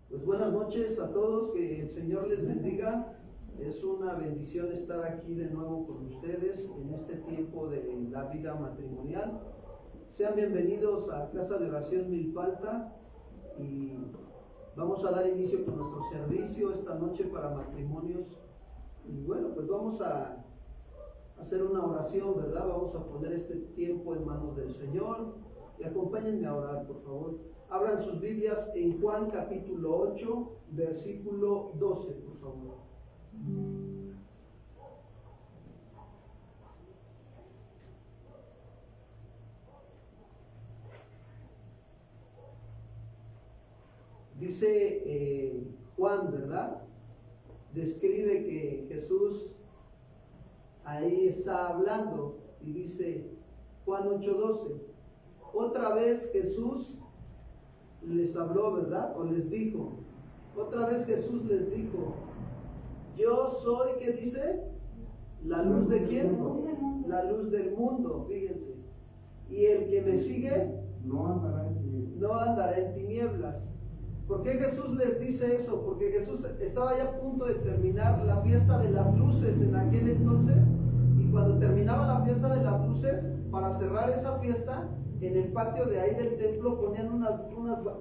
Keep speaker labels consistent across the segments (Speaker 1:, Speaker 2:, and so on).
Speaker 1: Pues buenas noches a todos, que el Señor les bendiga. Es una bendición estar aquí de nuevo con ustedes en este tiempo de la vida matrimonial. Sean bienvenidos a Casa de Oración Milpalta y vamos a dar inicio con nuestro servicio esta noche para matrimonios. Y bueno, pues vamos a hacer una oración, ¿verdad? Vamos a poner este tiempo en manos del Señor y acompáñenme a orar, por favor. Abran sus Biblias en Juan capítulo 8, versículo 12, por favor. Dice Juan, ¿verdad? Describe que Jesús ahí está hablando y dice Juan 8:12. Otra vez Jesús les habló, ¿verdad? O les dijo. Otra vez Jesús les dijo, yo soy, ¿qué dice? ¿La luz de quién? La luz del mundo, fíjense. Y el que me sigue no andará en tinieblas. ¿Por qué Jesús les dice eso? Porque Jesús estaba ya a punto de terminar la fiesta de las luces en aquel entonces, y cuando terminaba la fiesta de las luces, para cerrar esa fiesta, en el patio de ahí del templo ponían unas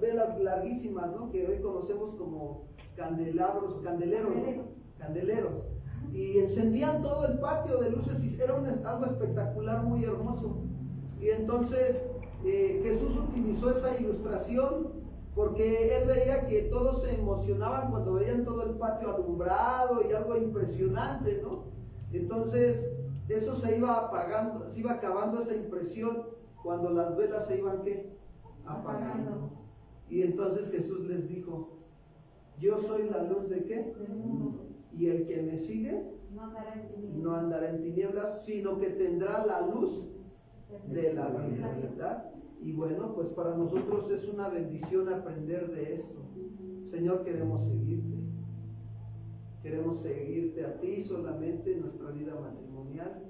Speaker 1: velas larguísimas, ¿no? Que hoy conocemos como candeleros, y encendían todo el patio de luces y era algo espectacular, muy hermoso. Y entonces Jesús utilizó esa ilustración porque él veía que todos se emocionaban cuando veían todo el patio alumbrado y algo impresionante, ¿no? Entonces eso se iba apagando, se iba acabando esa impresión cuando las velas se iban, ¿qué? Apagando. Y entonces Jesús les dijo, yo soy la luz de ¿qué? Y el que me sigue no andará en tinieblas, sino que tendrá la luz de la vida, ¿verdad? Y bueno, pues para nosotros es una bendición aprender de esto. Señor, queremos seguirte a ti solamente en nuestra vida matrimonial.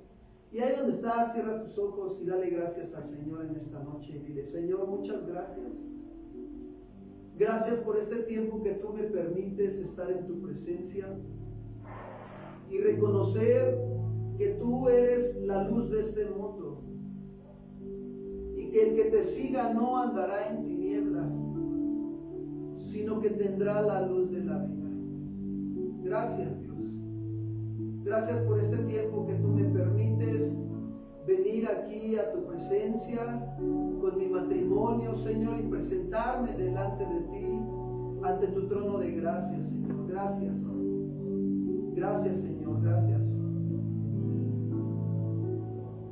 Speaker 1: Y ahí donde estás, cierra tus ojos y dale gracias al Señor en esta noche. Y dile, Señor, muchas gracias. Gracias por este tiempo que tú me permites estar en tu presencia y reconocer que tú eres la luz de este mundo y que el que te siga no andará en tinieblas, sino que tendrá la luz de la vida. Gracias, Dios. Gracias por este tiempo que tú me permites venir aquí a tu presencia con mi matrimonio, Señor, y presentarme delante de ti, ante tu trono de gracia, Señor. Gracias. Gracias, Señor, gracias.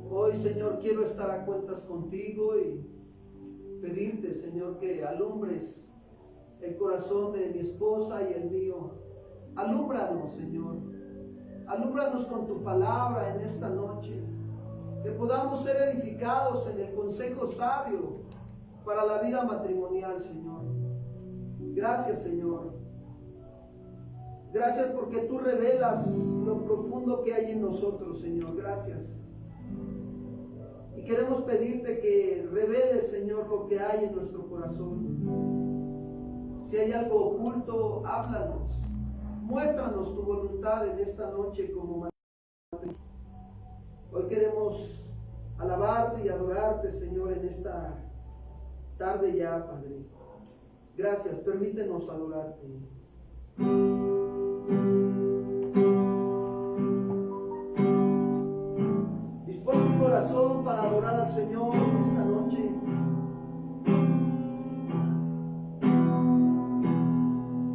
Speaker 1: Hoy, Señor, quiero estar a cuentas contigo y pedirte, Señor, que alumbres el corazón de mi esposa y el mío. Alúmbranos, Señor. Alúmbranos con tu palabra en esta noche. Que podamos ser edificados en el consejo sabio para la vida matrimonial, Señor. Gracias, Señor. Gracias porque tú revelas lo profundo que hay en nosotros, Señor. Gracias. Y queremos pedirte que reveles, Señor, lo que hay en nuestro corazón. Si hay algo oculto, háblanos. Muéstranos tu voluntad en esta noche como matrimonio. Hoy queremos alabarte y adorarte, Señor, en esta tarde ya, Padre. Gracias, permítenos adorarte. Dispón tu corazón para adorar al Señor esta noche.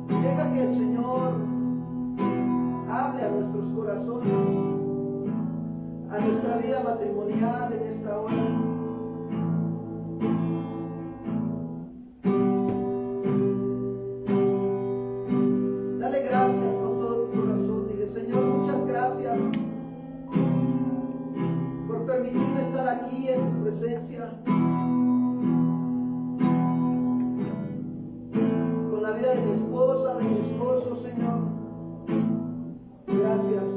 Speaker 1: Deja que el Señor hable a nuestros corazones, a nuestra vida matrimonial en esta hora. Dale gracias con todo tu corazón. Dile, Señor, muchas gracias por permitirme estar aquí en tu presencia, con la vida de mi esposa, de mi esposo, Señor. Gracias.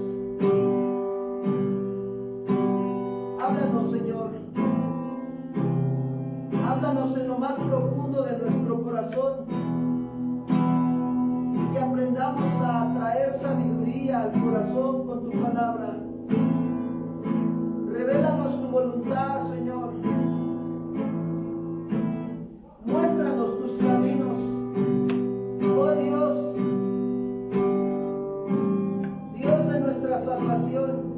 Speaker 1: Háblanos, Señor. Háblanos en lo más profundo de nuestro corazón. traer sabiduría al corazón con tu palabra. Revélanos tu voluntad, Señor. Muéstranos tus caminos, oh Dios, Dios de nuestra salvación.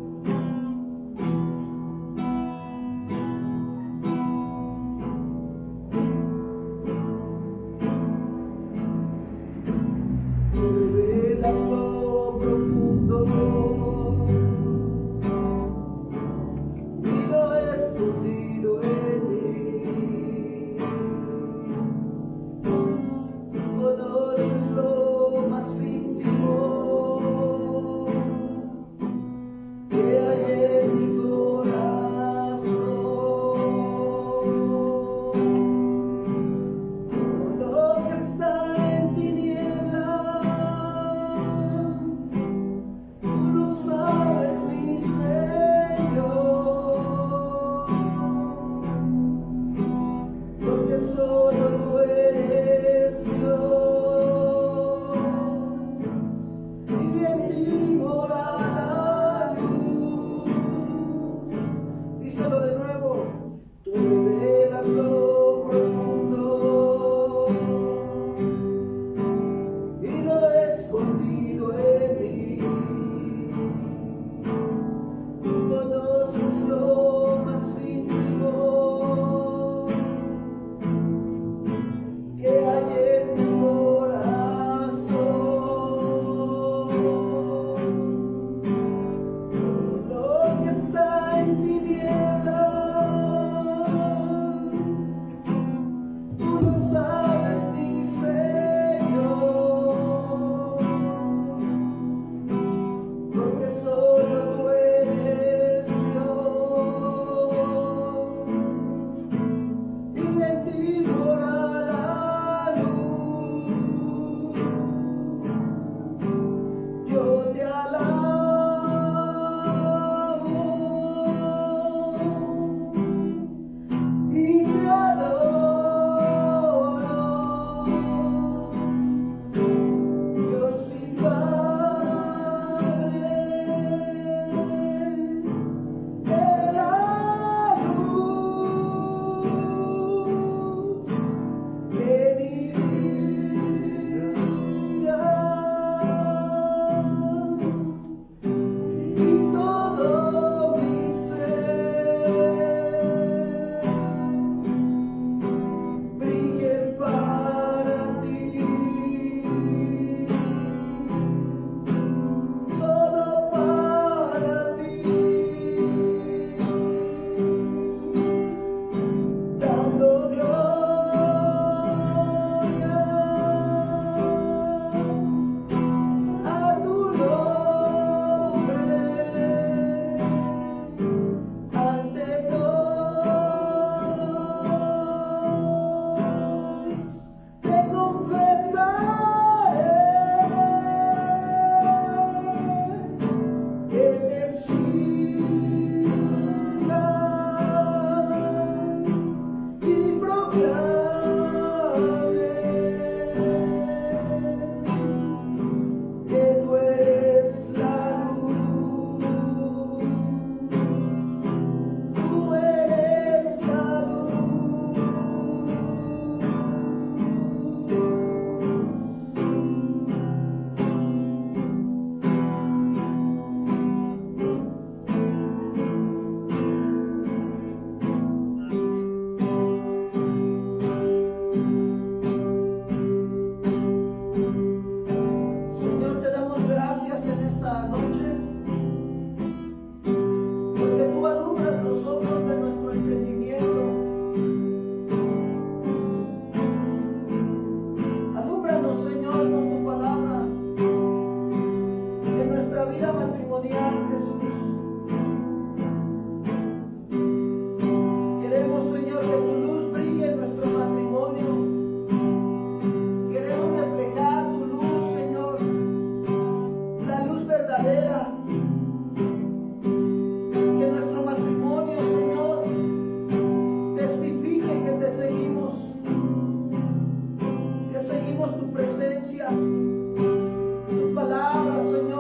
Speaker 1: Tu palabra, Señor.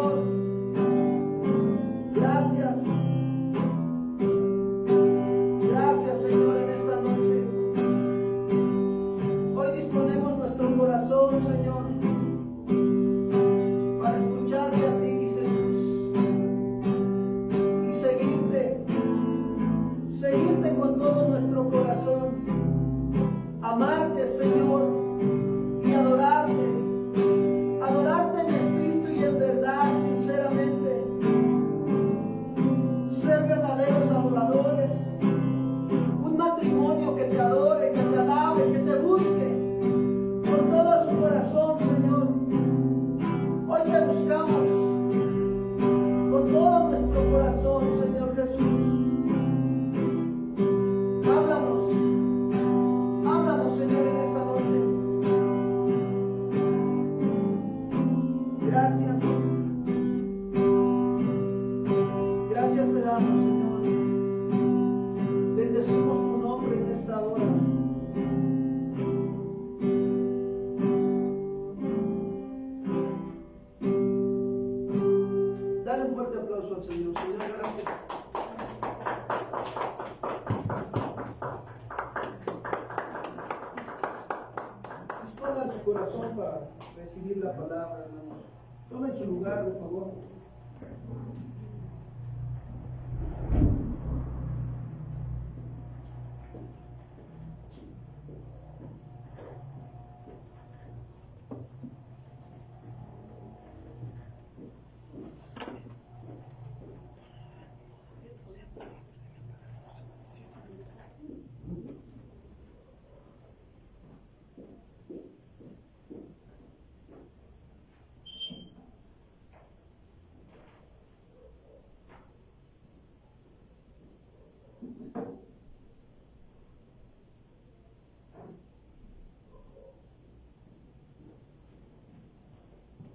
Speaker 1: corazón, Señor, para escucharte a ti, Jesús, y seguirte con todo nuestro corazón, amarte, Señor, y adorarte en espíritu y en verdad, sinceramente, ser verdaderos adoradores, un matrimonio que te adore, que te alabe, que te busque con todo su corazón, Señor. Hoy te buscamos con todo nuestro corazón, Señor Jesús. Háblanos, Señor, en esta noche. Gracias te damos, Señor. Bendecimos tu nombre en esta hora. Dale un fuerte aplauso al Señor. Señor, gracias. Dispongan su corazón para recibir la palabra, hermanos. Tomen su lugar, por favor.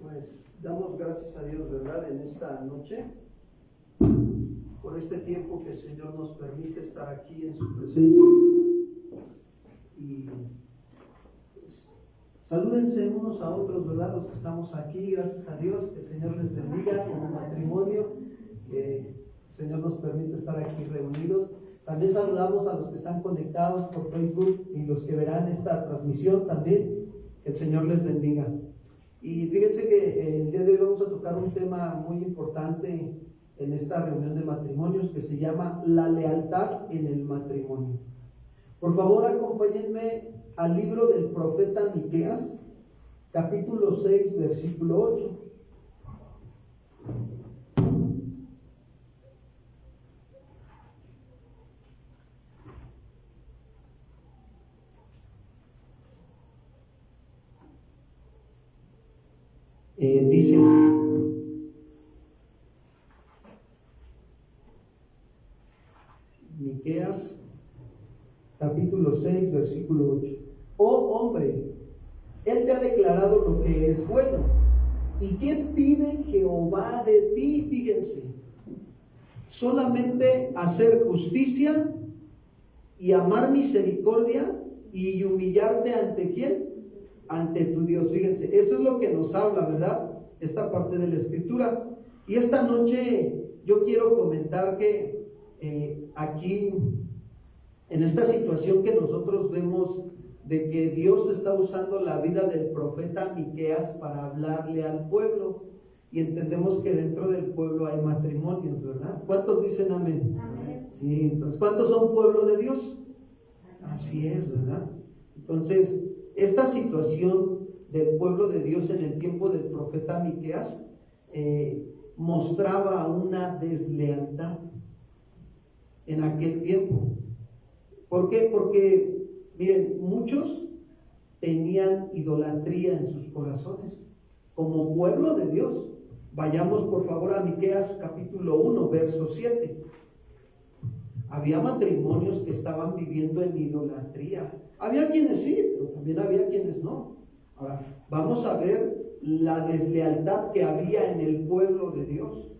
Speaker 1: Pues damos gracias a Dios, ¿verdad?, en esta noche, por este tiempo que el Señor nos permite estar aquí en su presencia. Y pues, salúdense unos a otros, ¿verdad?, los que estamos aquí, gracias a Dios, que el Señor les bendiga como matrimonio, que el Señor nos permite estar aquí reunidos. También saludamos a los que están conectados por Facebook y los que verán esta transmisión también, que el Señor les bendiga. Y fíjense que el día de hoy vamos a tocar un tema muy importante en esta reunión de matrimonios que se llama la lealtad en el matrimonio. Por favor, acompáñenme al libro del profeta Miqueas, capítulo 6, versículo 8. Dice: Miqueas capítulo 6 versículo 8. Oh hombre, él te ha declarado lo que es bueno. ¿Y qué pide Jehová de ti? Fíjense, solamente hacer justicia y amar misericordia y humillarte ante ¿quién? Ante tu Dios. Fíjense, esto es lo que nos habla, ¿verdad?, esta parte de la escritura. Y esta noche yo quiero comentar que aquí, en esta situación que nosotros vemos de que Dios está usando la vida del profeta Miqueas para hablarle al pueblo, y entendemos que dentro del pueblo hay matrimonios, ¿verdad? ¿Cuántos dicen amén? Amén. Sí, entonces, ¿cuántos son pueblo de Dios? Así es, ¿verdad? Entonces, esta situación del pueblo de Dios en el tiempo del profeta Miqueas mostraba una deslealtad en aquel tiempo. ¿Por qué? Porque, miren, muchos tenían idolatría en sus corazones como pueblo de Dios. Vayamos por favor a Miqueas capítulo 1, verso 7. Había matrimonios que estaban viviendo en idolatría. Había quienes sí, pero también había quienes no. Ahora, vamos a ver la deslealtad que había en el pueblo de Dios.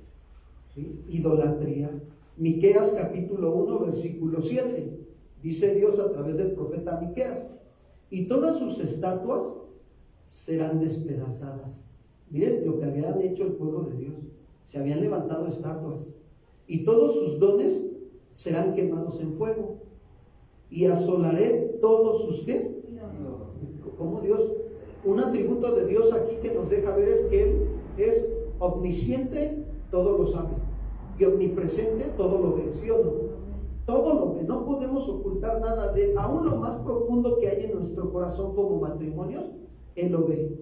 Speaker 1: ¿Sí? Idolatría. Miqueas capítulo 1, versículo 7. Dice Dios a través del profeta Miqueas: y todas sus estatuas serán despedazadas. Miren lo que habían hecho el pueblo de Dios. Se habían levantado estatuas. Y todos sus dones serán quemados en fuego. Y asolaré todos sus ¿qué? ¿Cómo Dios? un atributo de Dios aquí que nos deja ver es que Él es omnisciente, todo lo sabe, y omnipresente, todo lo ve, ¿sí o no? Todo lo ve, no podemos ocultar nada de Él, aún lo más profundo que hay en nuestro corazón como matrimonios, Él lo ve.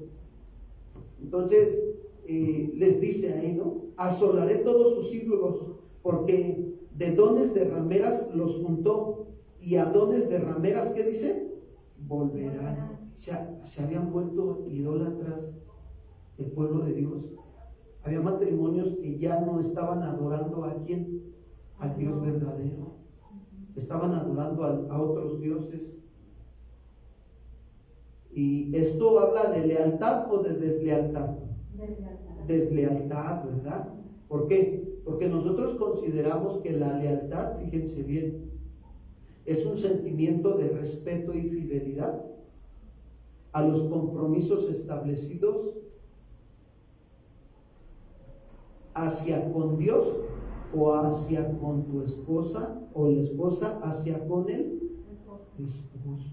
Speaker 1: Entonces, les dice ahí, ¿no? Asolaré todos sus ídolos, porque de dones de rameras los juntó, y a dones de rameras, ¿qué dice? Volverán. Se habían vuelto idólatras el pueblo de Dios. Había matrimonios que ya no estaban adorando a quién, al Dios verdadero. Estaban adorando a otros dioses. Y esto habla de lealtad o de deslealtad. Deslealtad, ¿verdad? ¿Por qué? Porque nosotros consideramos que la lealtad, fíjense bien, es un sentimiento de respeto y fidelidad a los compromisos establecidos hacia con Dios o hacia con tu esposa, o la esposa hacia con el esposo.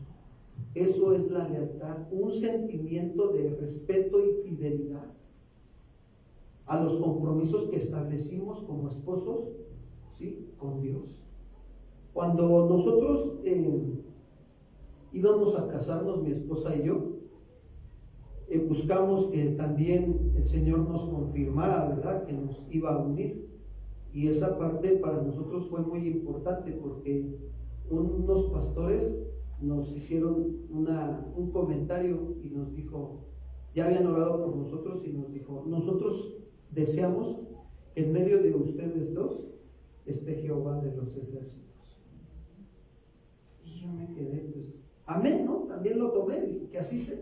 Speaker 1: Eso es la lealtad, un sentimiento de respeto y fidelidad a los compromisos que establecimos como esposos, ¿sí?, con Dios. Cuando nosotros íbamos a casarnos, mi esposa y yo, buscamos que también el Señor nos confirmara, ¿verdad?, que nos iba a unir. Y esa parte para nosotros fue muy importante, porque unos pastores nos hicieron un comentario y nos dijo, ya habían orado por nosotros y nos dijo, nosotros deseamos que en medio de ustedes dos esté Jehová de los ejércitos. Y yo me quedé, pues, amén, ¿no? También lo tomé, que así sea.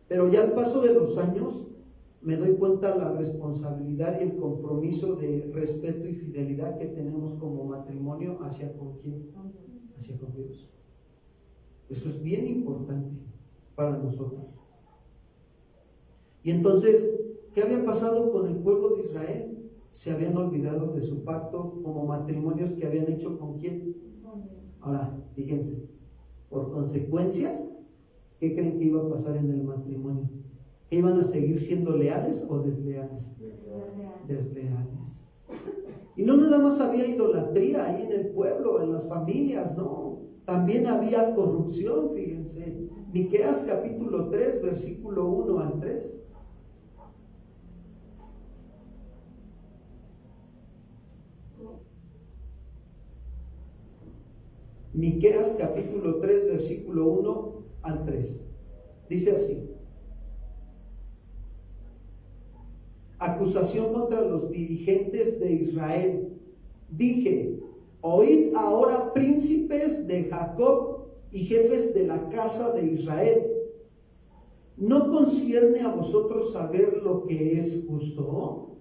Speaker 1: Pero ya al paso de los años me doy cuenta la responsabilidad y el compromiso de respeto y fidelidad que tenemos como matrimonio hacia con quién, hacia con Dios. Eso es bien importante para nosotros. Y entonces, ¿qué había pasado con el pueblo de Israel? Se habían olvidado de su pacto como matrimonios que habían hecho con quién. Ahora, fíjense, por consecuencia, ¿qué creen que iba a pasar en el matrimonio? ¿Que iban a seguir siendo leales o desleales? Desleales. Y no nada más había idolatría ahí en el pueblo, en las familias, no. También había corrupción, fíjense. Miqueas capítulo 3, versículo 1 al 3. Miqueas capítulo 3, versículo 1 al 3. Dice así: acusación contra los dirigentes de Israel. Dije, oíd ahora, príncipes de Jacob y jefes de la casa de Israel. ¿No concierne a vosotros saber lo que es justo?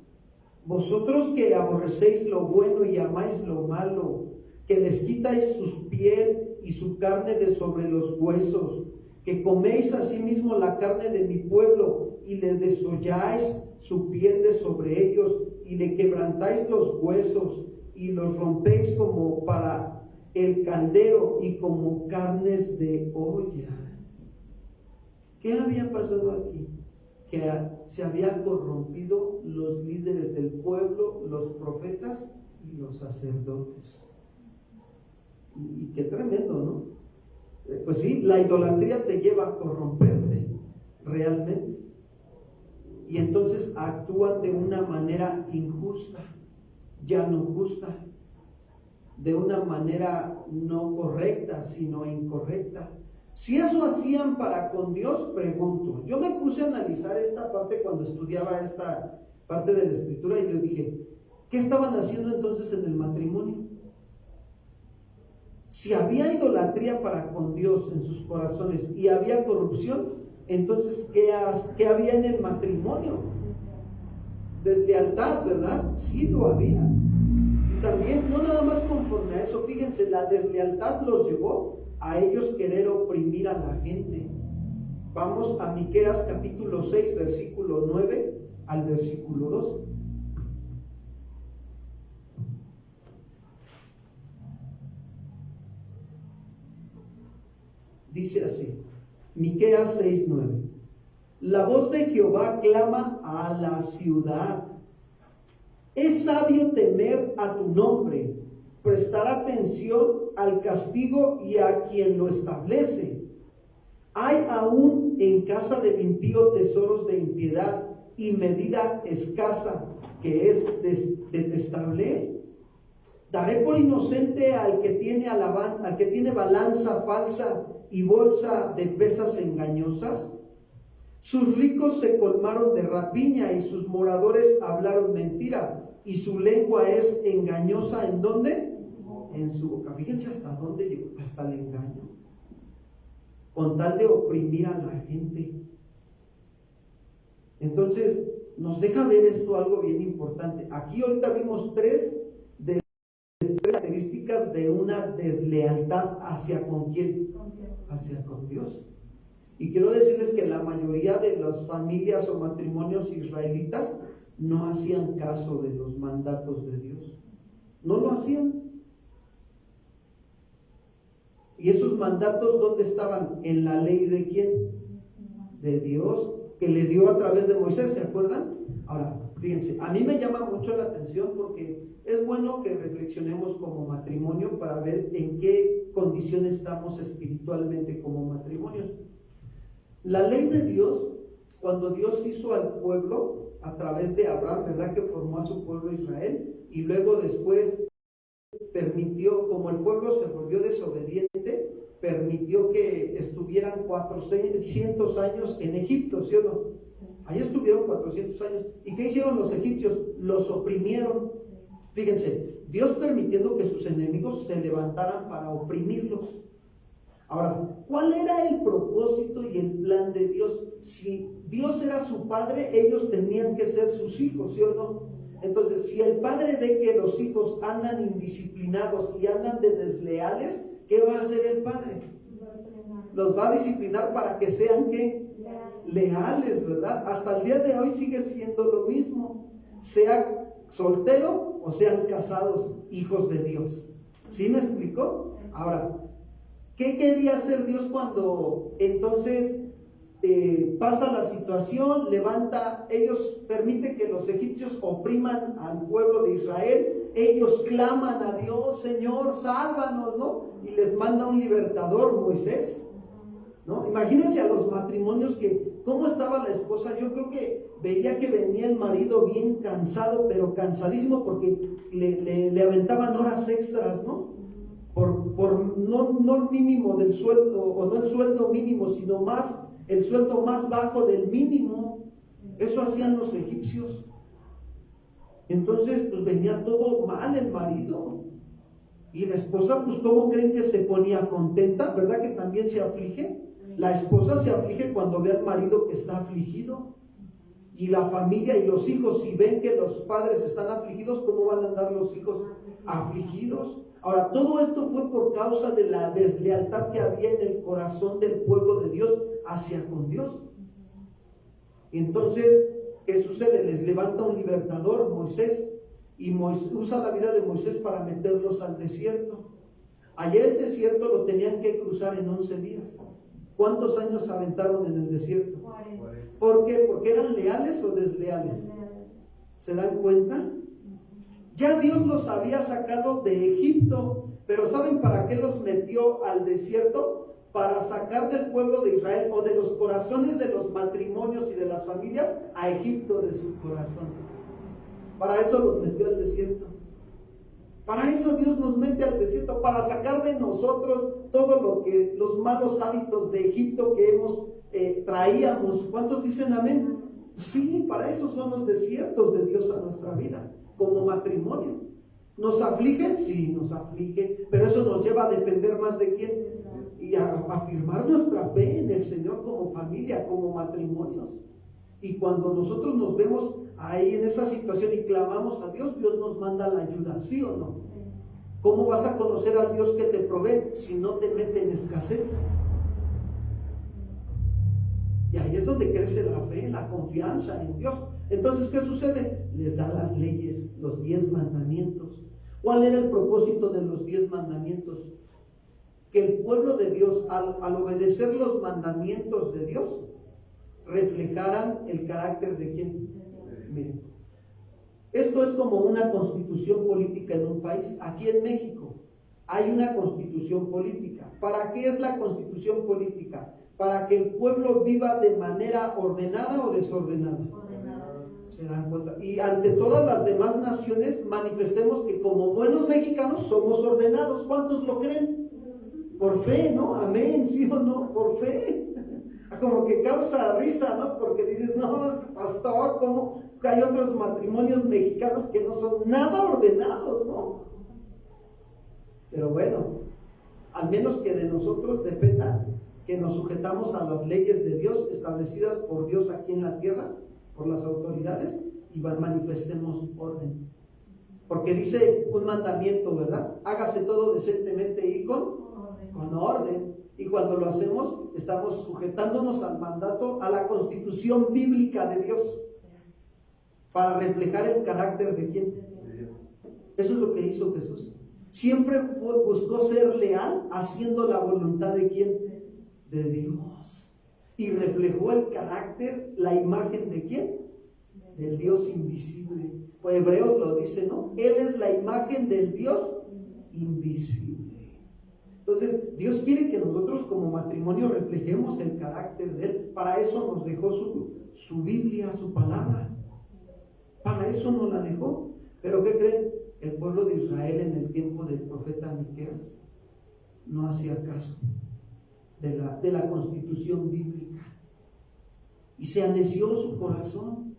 Speaker 1: Vosotros que aborrecéis lo bueno y amáis lo malo, que les quitáis su piel y su carne de sobre los huesos, que coméis asimismo la carne de mi pueblo y le desolláis su piel de sobre ellos y le quebrantáis los huesos y los rompéis como para el caldero y como carnes de olla. ¿Qué había pasado aquí? Que se habían corrompido los líderes del pueblo, los profetas y los sacerdotes. Y qué tremendo, ¿no? Pues sí, la idolatría te lleva a corromperte realmente. Y entonces actúan de una manera injusta, ya no justa, de una manera no correcta, sino incorrecta. Si eso hacían para con Dios, pregunto. Yo me puse a analizar esta parte cuando estudiaba esta parte de la Escritura y yo dije, ¿qué estaban haciendo entonces en el matrimonio? Si había idolatría para con Dios en sus corazones y había corrupción, entonces, ¿qué había en el matrimonio? Deslealtad, ¿verdad? Sí, lo había. Y también, no nada más conforme a eso, fíjense, la deslealtad los llevó a ellos querer oprimir a la gente. Vamos a Miqueas capítulo 6, versículo 9 al versículo 2. Dice así: Miqueas 6:9. La voz de Jehová clama a la ciudad. Es sabio temer a tu nombre, prestar atención al castigo y a quien lo establece. Hay aún en casa del impío tesoros de impiedad y medida escasa que es detestable. Daré por inocente al que tiene balanza falsa y bolsa de pesas engañosas. Sus ricos se colmaron de rapiña y sus moradores hablaron mentira, y su lengua es engañosa. ¿En dónde? En su boca. Fíjense hasta dónde llegó, hasta el engaño, con tal de oprimir a la gente. Entonces, nos deja ver esto algo bien importante. Aquí ahorita vimos tres características de una deslealtad hacia ¿con quién? Hacia con Dios. Y quiero decirles que la mayoría de las familias o matrimonios israelitas no hacían caso de los mandatos de Dios. No lo hacían. ¿Y esos mandatos dónde estaban? En la ley de ¿quién? De Dios, que le dio a través de Moisés, ¿se acuerdan? Ahora, fíjense, a mí me llama mucho la atención porque es bueno que reflexionemos como matrimonio para ver en qué condición estamos espiritualmente como matrimonios. La ley de Dios, cuando Dios hizo al pueblo a través de Abraham, ¿verdad? Que formó a su pueblo Israel, y luego después permitió, como el pueblo se volvió desobediente, permitió que estuvieran 400 años en Egipto, ¿sí o no? Ahí estuvieron 400 años. ¿Y qué hicieron los egipcios? Los oprimieron. Fíjense, Dios permitiendo que sus enemigos se levantaran para oprimirlos. Ahora, ¿cuál era el propósito y el plan de Dios? Si Dios era su padre, ellos tenían que ser sus hijos, ¿sí o no? Entonces, si el padre ve que los hijos andan indisciplinados y andan de desleales, ¿qué va a hacer el padre? Los va a disciplinar para que sean ¿qué? Leales, ¿verdad? Hasta el día de hoy sigue siendo lo mismo, sea soltero o sean casados, hijos de Dios. ¿Sí me explicó? Ahora, ¿qué quería hacer Dios cuando entonces pasa la situación, permite que los egipcios opriman al pueblo de Israel? Ellos claman a Dios, Señor, sálvanos, ¿no? Y les manda un libertador, Moisés, ¿no? Imagínense a los matrimonios ¿cómo estaba la esposa? Yo creo que veía que venía el marido bien cansado, pero cansadísimo porque le aventaban horas extras, ¿no? Por no el mínimo del sueldo, o no el sueldo mínimo, sino más el sueldo más bajo del mínimo. Eso hacían los egipcios. Entonces, pues venía todo mal el marido. Y la esposa, pues ¿cómo creen que se ponía contenta? ¿Verdad que también se aflige? La esposa se aflige cuando ve al marido que está afligido. Y la familia y los hijos, si ven que los padres están afligidos, ¿cómo van a andar los hijos afligidos? Ahora, todo esto fue por causa de la deslealtad que había en el corazón del pueblo de Dios hacia con Dios. Entonces, ¿qué sucede? Les levanta un libertador, Moisés, y usa la vida de Moisés para meterlos al desierto. Ayer el desierto lo tenían que cruzar en 11 días. ¿Cuántos años aventaron en el desierto? 40. ¿Por qué? ¿Porque eran leales o desleales? ¿Se dan cuenta? Ya Dios los había sacado de Egipto, pero ¿saben para qué los metió al desierto? Para sacar del pueblo de Israel o de los corazones de los matrimonios y de las familias a Egipto de su corazón. Para eso los metió al desierto. Para eso Dios nos mete al desierto, para sacar de nosotros todo los malos hábitos de Egipto que traíamos. ¿Cuántos dicen amén? Sí, para eso son los desiertos de Dios a nuestra vida, como matrimonio. ¿Nos aflige? Sí, nos aflige, pero eso nos lleva a depender más de quién y a afirmar nuestra fe en el Señor como familia, como matrimonios. Y cuando nosotros nos vemos ahí en esa situación y clamamos a Dios, Dios nos manda la ayuda, ¿sí o no? ¿Cómo vas a conocer al Dios que te provee si no te mete en escasez? Y ahí es donde crece la fe, la confianza en Dios. Entonces, ¿qué sucede? Les da las leyes, los 10 mandamientos. ¿Cuál era el propósito de los 10 mandamientos? que el pueblo de Dios, al obedecer los mandamientos de Dios, reflejaran el carácter de quién. Miren, esto es como una constitución política en un país. Aquí en México hay una constitución política. ¿Para qué es la constitución política? Para que el pueblo viva de manera ordenada o desordenada. ¿Se dan cuenta? Y ante todas las demás naciones manifestemos que como buenos mexicanos somos ordenados. ¿Cuántos lo creen? Por fe, ¿no? Amén, ¿sí o no? Por fe. Como que causa risa, ¿no? Porque dices, no, pastor, ¿cómo? Hay otros matrimonios mexicanos que no son nada ordenados, ¿no? Pero bueno, al menos que de nosotros dependa que nos sujetamos a las leyes de Dios establecidas por Dios aquí en la tierra, por las autoridades, y manifestemos orden. Porque dice un mandamiento, ¿verdad? Hágase todo decentemente y con orden. Y cuando lo hacemos, estamos sujetándonos al mandato, a la constitución bíblica de Dios, para reflejar el carácter de quién. Eso es lo que hizo Jesús. Siempre buscó ser leal, haciendo la voluntad de quién. De Dios. Y reflejó el carácter, la imagen de quién. Del Dios invisible. Pues Hebreos lo dice, ¿no? Él es la imagen del Dios invisible. Entonces, Dios quiere que nosotros como matrimonio reflejemos el carácter de Él. Para eso nos dejó su Biblia, su palabra. Para eso nos la dejó. Pero ¿qué creen? El pueblo de Israel en el tiempo del profeta Miqueas no hacía caso de la constitución bíblica. Y se aneció su corazón.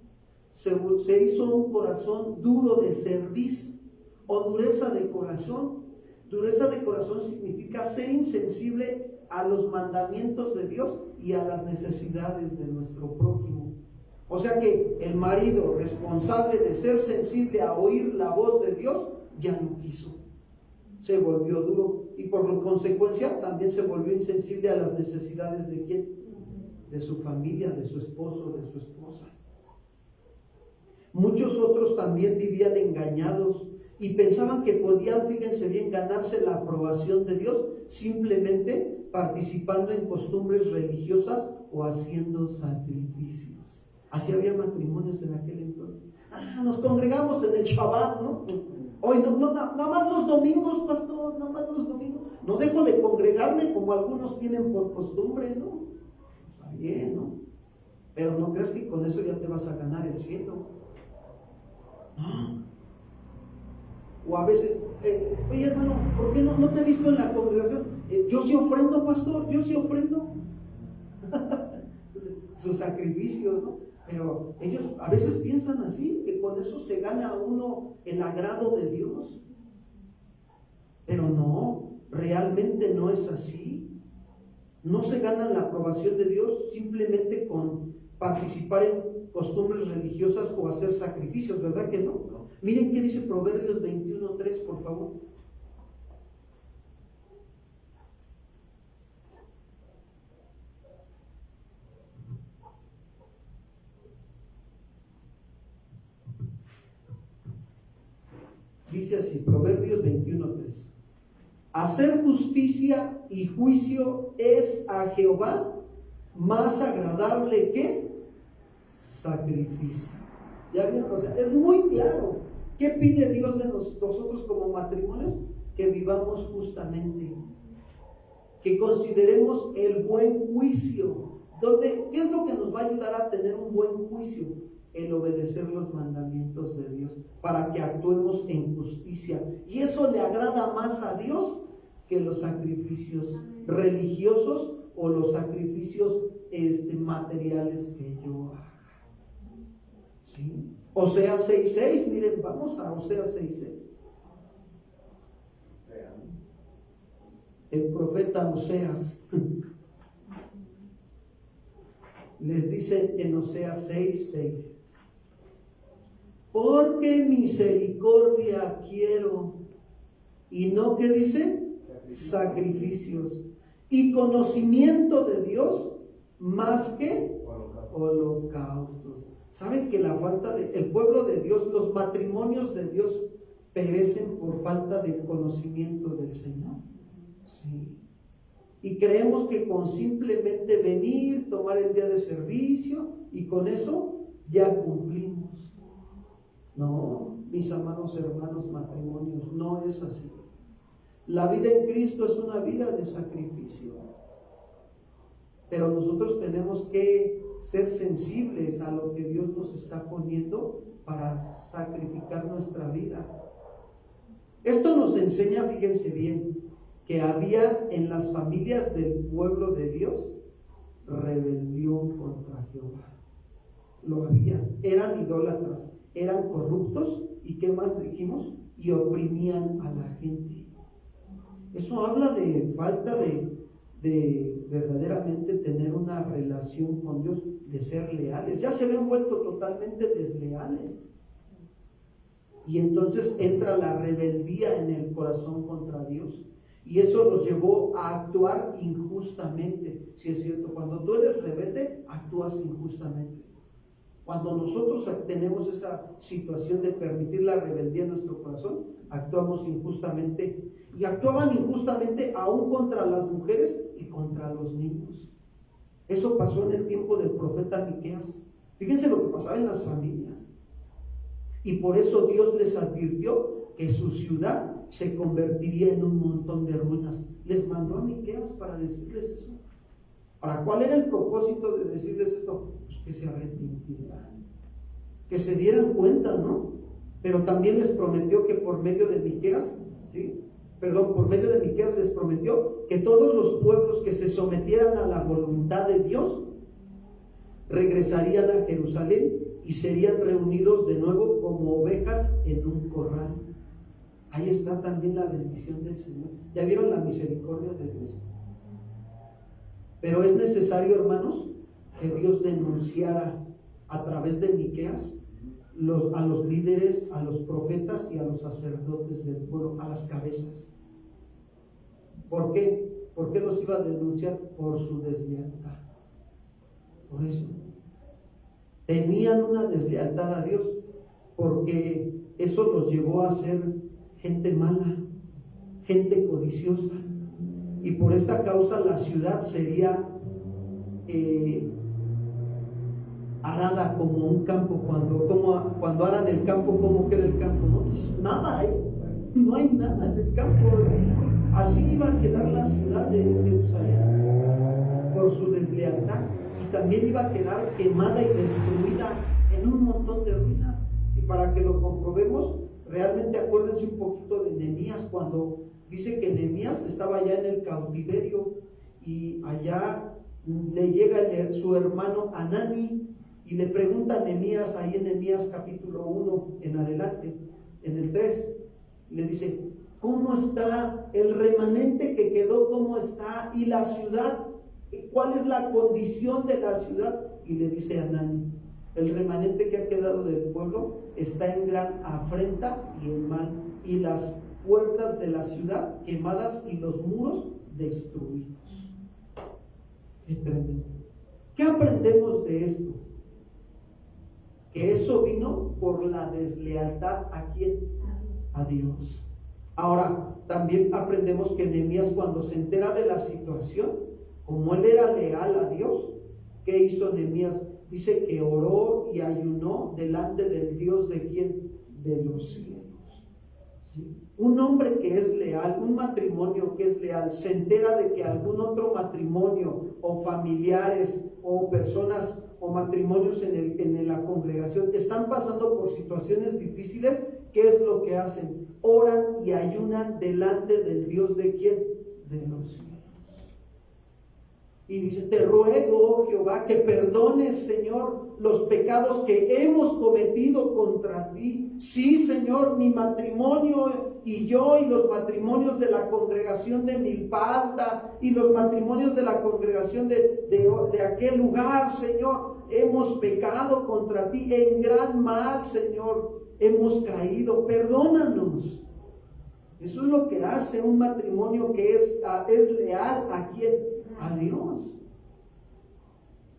Speaker 1: Se hizo un corazón duro de cerviz o dureza de corazón. Dureza de corazón significa ser insensible a los mandamientos de Dios y a las necesidades de nuestro prójimo. O sea que el marido responsable de ser sensible a oír la voz de Dios ya no quiso. Se volvió duro y por consecuencia también se volvió insensible a las necesidades de quién, de su familia, de su esposo, de su esposa. Muchos otros también vivían engañados y pensaban que podían, fíjense bien, ganarse la aprobación de Dios simplemente participando en costumbres religiosas o haciendo sacrificios. Así había matrimonios en aquel entonces. Nos congregamos en el Shabbat, ¿no? Hoy nada más los domingos, pastor, nada más los domingos. No dejo de congregarme como algunos tienen por costumbre, ¿no? Está bien, ¿no? Pero no creas que con eso ya te vas a ganar el cielo. No. O a veces, oye hermano, ¿por qué no te he visto en la congregación? Yo sí ofrendo, pastor, yo sí ofrendo. Sus sacrificios, ¿no? Pero ellos a veces piensan así, que con eso se gana uno el agrado de Dios. Pero no, realmente no es así. No se gana la aprobación de Dios simplemente con participar en costumbres religiosas o hacer sacrificios, ¿verdad que no? Miren qué dice Proverbios 21:3, por favor. Dice así, Proverbios 21:3. Hacer justicia y juicio es a Jehová más agradable que sacrificio. ¿Ya vieron? O sea, es muy claro. ¿Qué pide Dios de nosotros como matrimonios? Que vivamos justamente. Que consideremos el buen juicio. ¿Qué es lo que nos va a ayudar a tener un buen juicio? El obedecer los mandamientos de Dios, para que actuemos en justicia. Y eso le agrada más a Dios que los sacrificios religiosos o los sacrificios materiales que yo haga. ¿Sí? Oseas 6:6, miren, vamos a Oseas 6:6. El profeta Oseas les dice en Oseas 6:6: porque misericordia quiero, y no, ¿qué dice? Sacrificios, y conocimiento de Dios más que holocaustos. ¿Saben que el pueblo de Dios, los matrimonios de Dios perecen por falta de conocimiento del Señor? Sí. Y creemos que con simplemente venir, tomar el día de servicio y con eso ya cumplimos. No, mis amados hermanos matrimonios, no es así. La vida en Cristo es una vida de sacrificio. Pero nosotros tenemos que ser sensibles a lo que Dios nos está poniendo para sacrificar nuestra vida. Esto nos enseña, fíjense bien, que había en las familias del pueblo de Dios rebelión contra Jehová. Lo había. Eran idólatras, eran corruptos y ¿qué más dijimos? Y oprimían a la gente. Eso habla de falta de verdaderamente tener una relación con Dios, de ser leales. Ya se habían vuelto totalmente desleales. Y entonces entra la rebeldía en el corazón contra Dios. Y eso los llevó a actuar injustamente. Si es cierto, cuando tú eres rebelde, actúas injustamente. Cuando nosotros tenemos esa situación de permitir la rebeldía en nuestro corazón, actuamos injustamente. Y actuaban injustamente aún contra las mujeres y contra los niños. Eso pasó en el tiempo del profeta Miqueas. Fíjense lo que pasaba en las familias. Y por eso Dios les advirtió que su ciudad se convertiría en un montón de ruinas. Les mandó a Miqueas para decirles eso. ¿Para cuál era el propósito de decirles esto? Pues que se arrepintieran, que se dieran cuenta, ¿no? Pero también les prometió que por medio de Miqueas, por medio de Miqueas les prometió que todos los pueblos que se sometieran a la voluntad de Dios regresarían a Jerusalén y serían reunidos de nuevo como ovejas en un corral. Ahí está también la bendición del Señor. ¿Ya vieron la misericordia de Dios? Pero es necesario, hermanos, que Dios denunciara a través de Miqueas a los líderes, a los profetas y a los sacerdotes del pueblo, a las cabezas. ¿Por qué? ¿Por qué los iba a denunciar? Por su deslealtad. Por eso. Tenían una deslealtad a Dios, porque eso los llevó a ser gente mala, gente codiciosa. Y por esta causa la ciudad sería arada como un campo. Cuando aran el campo, ¿cómo queda el campo? Nada hay, no hay nada en el campo. Así iba a quedar la ciudad de Jerusalén por su deslealtad. Y también iba a quedar quemada y destruida en un montón de ruinas. Y para que lo comprobemos, realmente acuérdense un poquito de Nehemías, cuando dice que Nehemías estaba allá en el cautiverio y allá le llega su hermano Hanani y le pregunta a Nehemías, ahí en Nehemías capítulo 1 en adelante, en el 3, le dice, ¿cómo está el remanente que quedó? ¿Cómo está? ¿Y la ciudad? ¿Cuál es la condición de la ciudad? Y le dice a Hanani, el remanente que ha quedado del pueblo está en gran afrenta y en mal, y las puertas de la ciudad quemadas y los muros destruidos. ¿Qué aprendemos de esto? Que eso vino por la deslealtad ¿a quién? A Dios. Ahora, también aprendemos que Nehemías, cuando se entera de la situación, como él era leal a Dios, ¿qué hizo Nehemías? Dice que oró y ayunó delante del Dios de quién? De los cielos. ¿Sí? Un hombre que es leal, un matrimonio que es leal, se entera de que algún otro matrimonio o familiares o personas o matrimonios en la congregación están pasando por situaciones difíciles. ¿Qué es lo que hacen? Oran y ayunan delante del Dios de quién? De los cielos. Y dice, te ruego, oh Jehová, que perdones, Señor, los pecados que hemos cometido contra ti. Sí, Señor, mi matrimonio y yo y los matrimonios de la congregación de Milpalta y los matrimonios de la congregación de aquel lugar, Señor, hemos pecado contra ti en gran mal, Señor, hemos caído, perdónanos. Eso es lo que hace un matrimonio que es leal a quién? A Dios.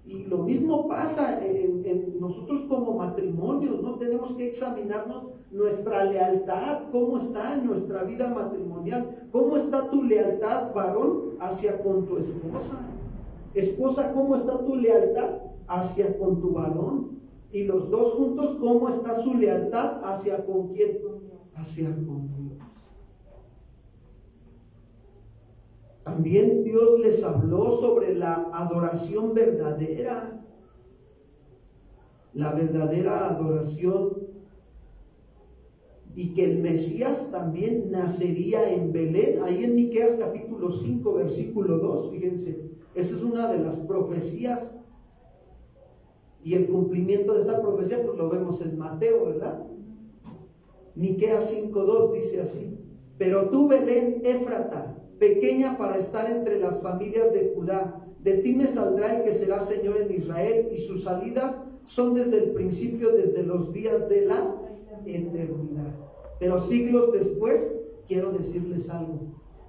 Speaker 1: Y lo mismo pasa en nosotros como matrimonios, ¿no? Tenemos que examinarnos nuestra lealtad, cómo está en nuestra vida matrimonial, cómo está tu lealtad, varón, hacia con tu esposa? Esposa, ¿cómo está tu lealtad hacia con tu varón? Y los dos juntos, ¿cómo está su lealtad hacia con quién? Hacia con Dios. También Dios les habló sobre la adoración verdadera. La verdadera adoración. Y que el Mesías también nacería en Belén. Ahí en Miqueas capítulo 5, versículo 2, fíjense. Esa es una de las profecías. Y el cumplimiento de esta profecía, pues lo vemos en Mateo, ¿verdad? Miqueas 5:2 dice así: pero tú, Belén Éfrata, pequeña para estar entre las familias de Judá, de ti me saldrá el que será Señor en Israel, y sus salidas son desde el principio, desde los días de la eternidad. Pero siglos después, quiero decirles algo.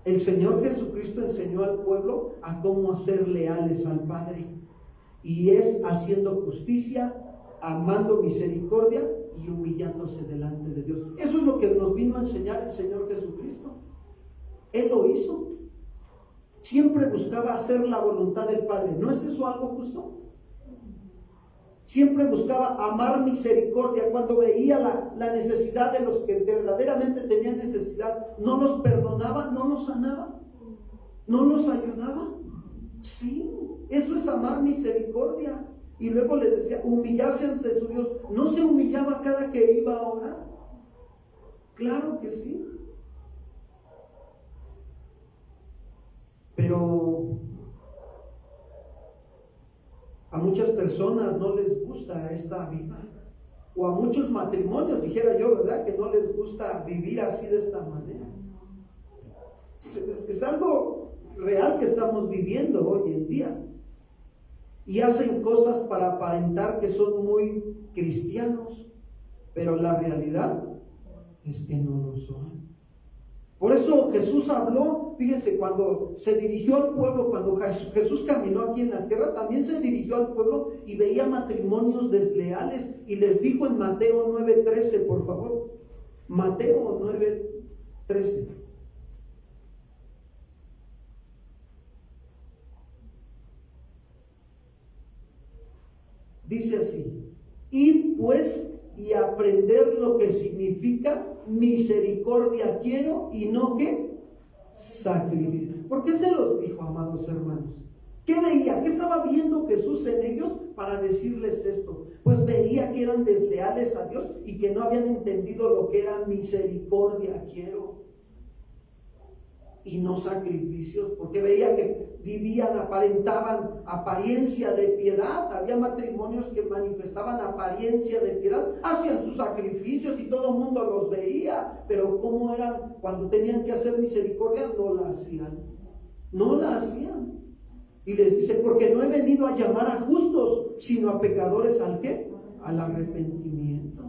Speaker 1: El Señor Jesucristo enseñó al pueblo a cómo ser leales al Padre. Y es haciendo justicia, amando misericordia y humillándose delante de Dios. Eso es lo que nos vino a enseñar el Señor Jesucristo. Él lo hizo. Siempre buscaba hacer la voluntad del Padre. ¿No es eso algo justo? Siempre buscaba amar misericordia. Cuando veía la necesidad de los que verdaderamente tenían necesidad, no los perdonaba, no los sanaba, no los ayudaba. Sí, eso es amar misericordia. Y luego le decía, humillarse ante su Dios. ¿No se humillaba cada que iba a orar? Claro que sí. Pero a muchas personas no les gusta esta vida. O a muchos matrimonios, dijera yo, ¿verdad? Que no les gusta vivir así de esta manera. Es algo real que estamos viviendo hoy en día. Y hacen cosas para aparentar que son muy cristianos, pero la realidad es que no lo son. Por eso Jesús habló, fíjense, cuando se dirigió al pueblo, cuando Jesús caminó aquí en la tierra, también se dirigió al pueblo y veía matrimonios desleales y les dijo en Mateo 9:13, por favor, Mateo 9:13. Dice así: id pues y aprender lo que significa misericordia quiero y no que sacrificio. ¿Por qué se los dijo, amados hermanos? ¿Qué veía? ¿Qué estaba viendo Jesús en ellos para decirles esto? Pues veía que eran desleales a Dios y que no habían entendido lo que era misericordia quiero y no sacrificios, porque veía que vivían, aparentaban apariencia de piedad. Había matrimonios que manifestaban apariencia de piedad, hacían sus sacrificios y todo el mundo los veía, pero ¿cómo eran cuando tenían que hacer misericordia? No la hacían, no la hacían. Y les dice, porque no he venido a llamar a justos, sino a pecadores. ¿Al qué? Al arrepentimiento.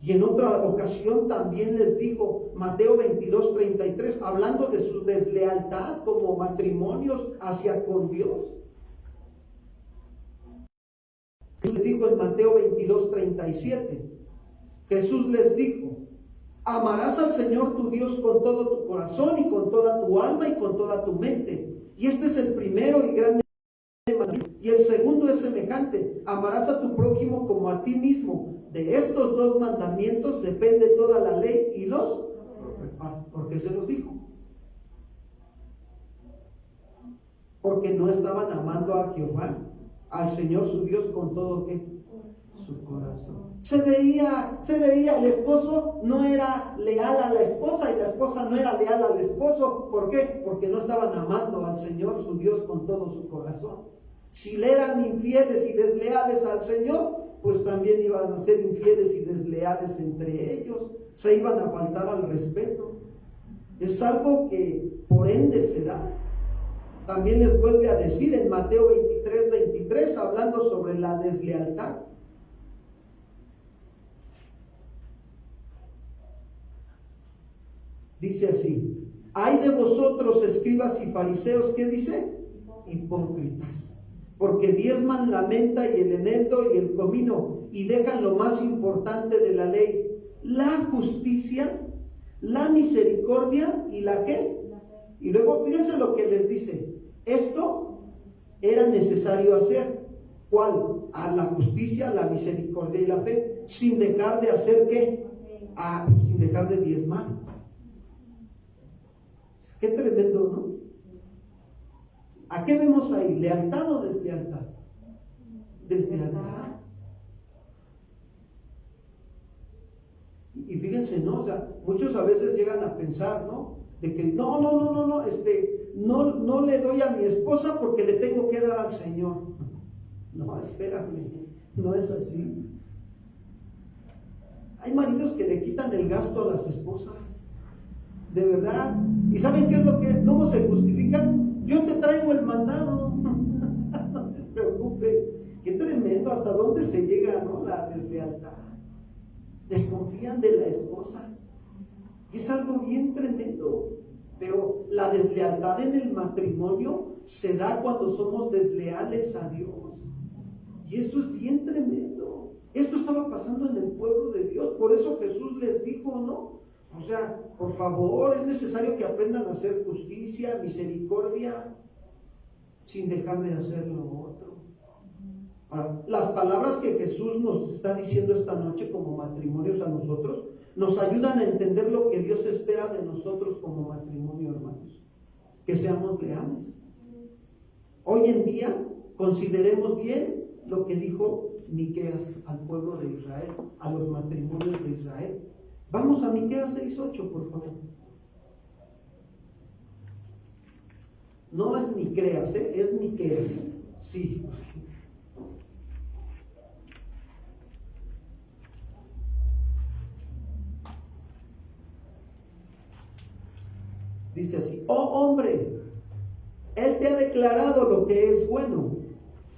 Speaker 1: Y en otra ocasión también les dijo, Mateo 22:33, hablando de su deslealtad como matrimonios hacia con Dios. Les dijo en Mateo 22:37, Jesús les dijo, amarás al Señor tu Dios con todo tu corazón y con toda tu alma y con toda tu mente. Y este es el primero y grande mandamiento. Y el segundo es semejante, amarás a tu prójimo como a ti mismo. De estos dos mandamientos depende toda la ley y los... ¿Por qué se los dijo? Porque no estaban amando a Jehová, al Señor su Dios con todo ¿qué? Su corazón. Se veía, el esposo no era leal a la esposa y la esposa no era leal al esposo. ¿Por qué? Porque no estaban amando al Señor su Dios con todo su corazón. Si le eran infieles y desleales al Señor, pues también iban a ser infieles y desleales entre ellos, se iban a faltar al respeto. Es algo que por ende se da. También les vuelve a decir en Mateo 23:23, hablando sobre la deslealtad. Dice así, ay de vosotros escribas y fariseos, ¿qué dice? Hipócritas. Porque diezman la menta y el eneldo y el comino y dejan lo más importante de la ley, la justicia, la misericordia y la ¿qué? Y luego fíjense lo que les dice. Esto era necesario hacer. ¿Cuál? A la justicia, la misericordia y la fe. Sin dejar de hacer ¿qué? Sin dejar de diezmar. Qué tremendo, ¿no? ¿A qué vemos ahí? ¿Lealtad o deslealtad? Deslealtad. Y fíjense, ¿no? O sea, muchos a veces llegan a pensar, ¿no? De que no, le doy a mi esposa porque le tengo que dar al Señor. No, espérame, no es así. Hay maridos que le quitan el gasto a las esposas, de verdad. ¿Y saben qué es cómo se justifican? Yo te traigo el mandado, no te preocupes. Qué tremendo, hasta dónde se llega, ¿no? La deslealtad. Desconfían de la esposa. Es algo bien tremendo. Pero la deslealtad en el matrimonio se da cuando somos desleales a Dios. Y eso es bien tremendo. Esto estaba pasando en el pueblo de Dios. Por eso Jesús les dijo, ¿no? O sea, por favor, es necesario que aprendan a hacer justicia, misericordia, sin dejar de hacer lo otro. Ahora, las palabras que Jesús nos está diciendo esta noche como matrimonios a nosotros, nos ayudan a entender lo que Dios espera de nosotros como matrimonio, hermanos. Que seamos leales. Hoy en día, consideremos bien lo que dijo Miqueas al pueblo de Israel, a los matrimonios de Israel. Vamos a Miqueas 6:8, por favor. No es Miqueas, es Miqueas. Sí. Dice así: oh hombre, Él te ha declarado lo que es bueno.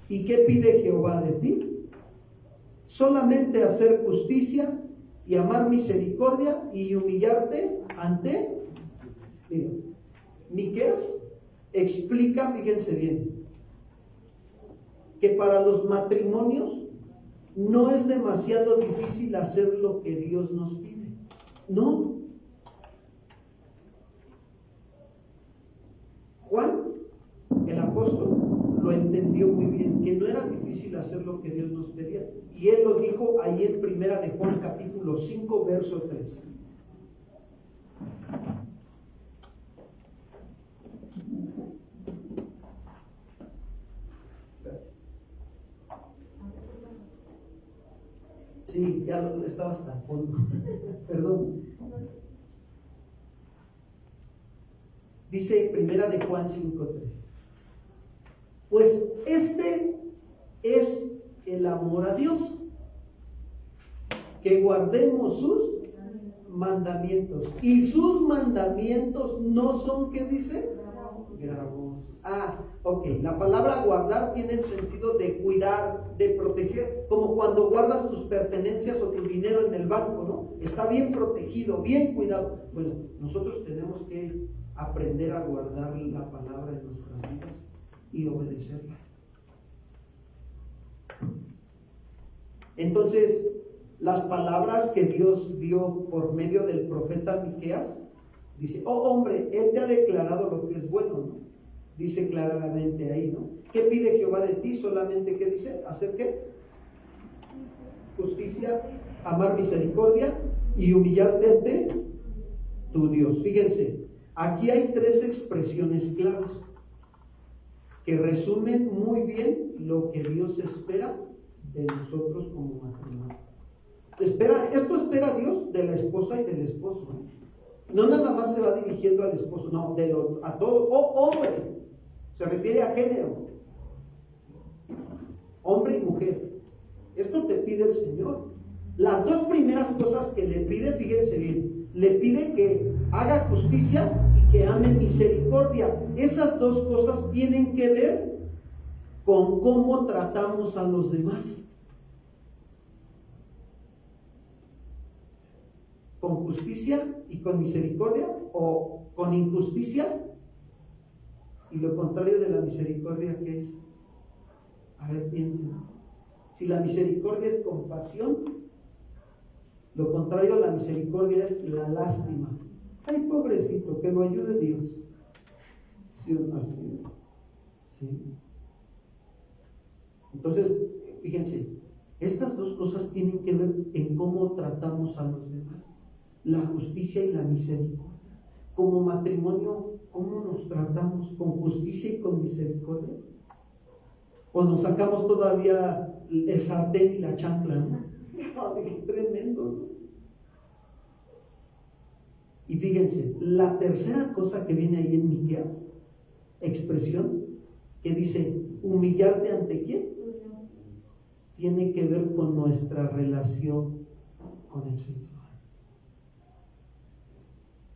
Speaker 1: ¿Y qué pide Jehová de ti? Solamente hacer justicia y amar misericordia y humillarte ante. Mira, Miqueas explica, fíjense bien, que para los matrimonios no es demasiado difícil hacer lo que Dios nos pide. No. Juan, el apóstol, lo entendió muy bien, que no era difícil hacer lo que Dios nos pedía. Y él lo dijo ahí en Primera de Juan, capítulo 5, verso 3. Sí, ya estaba hasta el fondo. Perdón. Dice Primera de Juan 5:3. Pues este es el amor a Dios, que guardemos sus mandamientos. Y sus mandamientos no son, ¿qué dice? Gravosos. Ok. La palabra guardar tiene el sentido de cuidar, de proteger, como cuando guardas tus pertenencias o tu dinero en el banco, ¿no? Está bien protegido, bien cuidado. Bueno, nosotros tenemos que aprender a guardar la palabra en nuestras vidas y obedecerla. Entonces, las palabras que Dios dio por medio del profeta Miqueas, dice: oh hombre, Él te ha declarado lo que es bueno, ¿no? Dice claramente ahí, ¿no? ¿Qué pide Jehová de ti? Solamente, ¿qué dice? ¿Hacer qué? Justicia, amar misericordia y humillarte ante tu Dios. Fíjense, aquí hay 3 expresiones claves que resumen muy bien lo que Dios espera de nosotros como matrimonio. Esto espera Dios de la esposa y del esposo, ¿no? No nada más se va dirigiendo al esposo, no, a todo. Oh hombre, se refiere a género, hombre y mujer. Esto te pide el Señor. Las 2 primeras cosas que le pide, fíjense bien, le pide que haga justicia y que ame misericordia. Esas 2 cosas tienen que ver con cómo tratamos a los demás. ¿Con justicia y con misericordia o con injusticia? Y lo contrario de la misericordia, ¿qué es? A ver, piensen. Si la misericordia es compasión, lo contrario a la misericordia es la lástima. Ay, pobrecito, que lo ayude Dios.
Speaker 2: ¿Sí? Así es. ¿Sí? Entonces, fíjense, estas dos cosas tienen que ver en cómo tratamos a los demás, la justicia y la misericordia. Como matrimonio, ¿cómo nos tratamos? ¿Con justicia y con misericordia? ¿O nos sacamos todavía el sartén y la chancla, ¿no? ¡Qué tremendo!, ¿no? Y fíjense, la tercera cosa que viene ahí en Miqueas, expresión, que dice, ¿humillarte ante quién? Tiene que ver con nuestra relación con el Señor.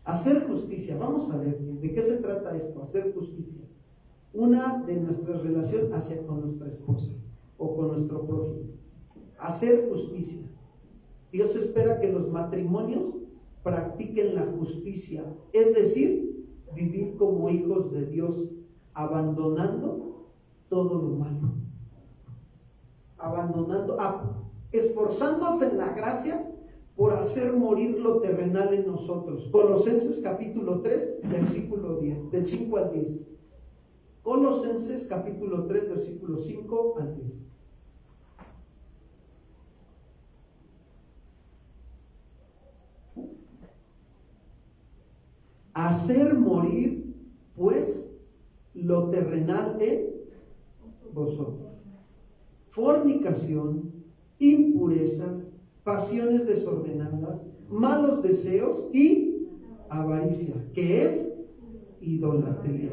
Speaker 2: Hacer justicia, vamos a ver, ¿de qué se trata esto? Hacer justicia. Una de nuestras relaciones hacia con nuestra esposa o con nuestro prójimo. Hacer justicia. Dios espera que los matrimonios practiquen la justicia, es decir, vivir como hijos de Dios, abandonando todo lo malo. Esforzándose en la gracia por hacer morir lo terrenal en nosotros. Colosenses capítulo 3, versículo 10, del 5 al 10. Colosenses capítulo 3, versículo 5 al 10. Hacer morir, pues, lo terrenal en vosotros. Fornicación, impurezas, pasiones desordenadas, malos deseos y avaricia, que es idolatría.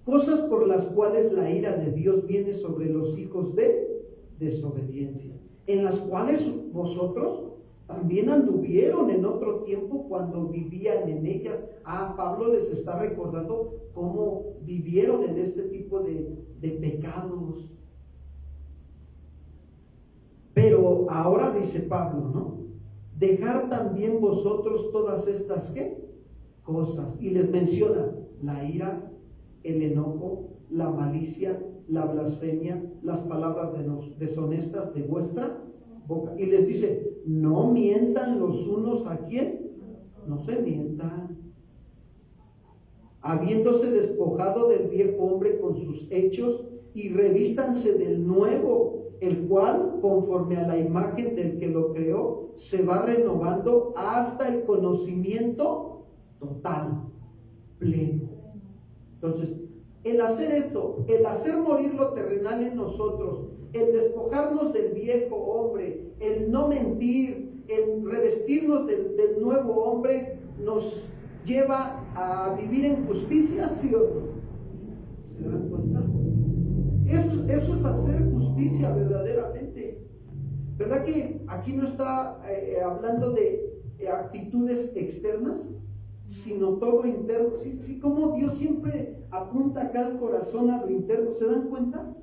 Speaker 2: Cosas por las cuales la ira de Dios viene sobre los hijos de desobediencia, en las cuales vosotros también anduvieron en otro tiempo cuando vivían en ellas. Pablo les está recordando cómo vivieron en este tipo de pecados. Pero ahora dice Pablo, ¿no? Dejar también vosotros todas estas, ¿qué? Cosas. Y les menciona la ira, el enojo, la malicia, la blasfemia, las palabras deshonestas de vuestra boca. Y les dice, no mientan los unos a quién, no se mientan. Habiéndose despojado del viejo hombre con sus hechos, y revístanse del nuevo, el cual, conforme a la imagen del que lo creó, se va renovando hasta el conocimiento total, pleno. Entonces, el hacer esto, el hacer morir lo terrenal en nosotros, el despojarnos del viejo hombre, el no mentir, el revestirnos del nuevo hombre, nos lleva a vivir en justicia, ¿sí o no? ¿Se dan cuenta? Eso es hacer justicia verdaderamente. ¿Verdad que aquí no está hablando de actitudes externas, sino todo interno? Sí, como Dios siempre apunta acá al corazón, a lo interno. ¿Se dan cuenta?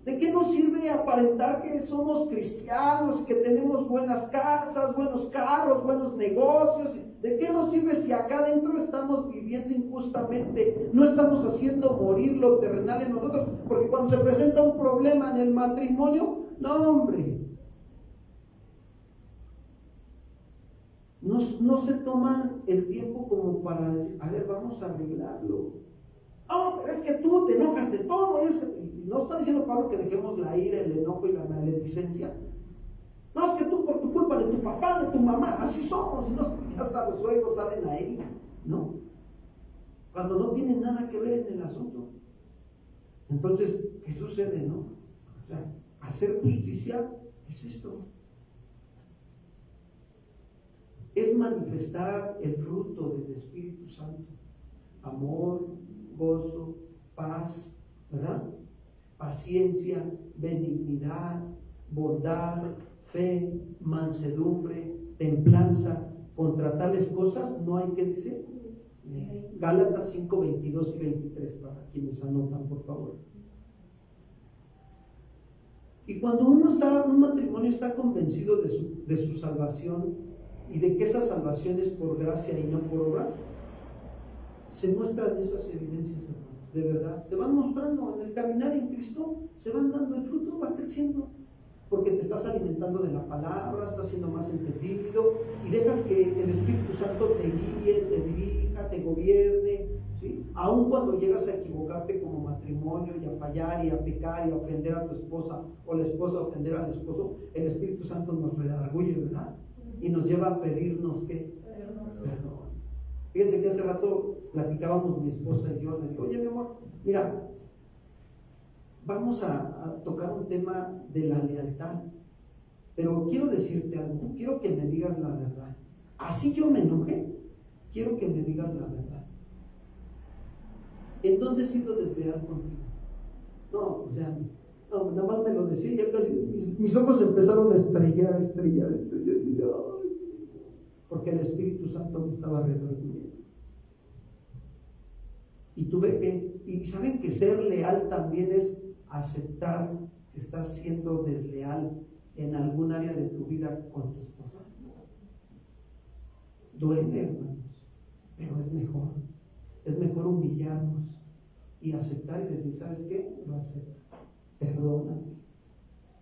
Speaker 2: ¿De qué nos sirve aparentar que somos cristianos, que tenemos buenas casas, buenos carros, buenos negocios? ¿De qué nos sirve si acá adentro estamos viviendo injustamente? No estamos haciendo morir lo terrenal en nosotros, porque cuando se presenta un problema en el matrimonio, no, hombre, no se toman el tiempo como para decir, a ver, vamos a arreglarlo. Pero es que tú te enojas de todo. No está diciendo Pablo que dejemos la ira, el enojo y la maledicencia. No, es que tú por tu culpa de tu papá, de tu mamá, así somos. No, porque hasta los suegros salen ahí, ¿no? Cuando no tienen nada que ver en el asunto. Entonces, ¿qué sucede, no? O sea, hacer justicia es esto. Es manifestar el fruto del Espíritu Santo. Amor, gozo, paz, ¿verdad? Paciencia, benignidad, bondad, fe, mansedumbre, templanza. Contra tales cosas no hay que decir. Gálatas 5, 22 y 23, para quienes anotan, por favor. Y cuando un matrimonio está convencido de su salvación y de que esa salvación es por gracia y no por obras, se muestran esas evidencias, hermanos, de verdad. Se van mostrando en el caminar en Cristo, se van dando el fruto, va creciendo. porque te estás alimentando de la palabra, estás siendo más entendido y dejas que el Espíritu Santo te guíe, te dirija, te gobierne, ¿sí? Aun cuando llegas a equivocarte como matrimonio y a fallar y a pecar y a ofender a tu esposa o la esposa a ofender al esposo, el Espíritu Santo nos redarguye, ¿verdad? Y nos lleva a pedirnos ¿qué? Perdón. Fíjense que hace rato platicábamos mi esposa y yo, le digo, oye mi amor, mira, vamos a tocar un tema de la lealtad, pero quiero decirte algo, quiero que me digas la verdad. Así yo me enoje, quiero que me digas la verdad. ¿En dónde he sido desleal contigo? No, o sea, no, nada más me lo decía, ya casi mis ojos empezaron a estrellar, porque el Espíritu Santo me estaba redarguyendo. Y tuve que, y saben que ser leal también es aceptar que estás siendo desleal en algún área de tu vida con tu esposa. Duele, hermanos, pero es mejor humillarnos y aceptar y decir, ¿sabes qué? Lo acepto,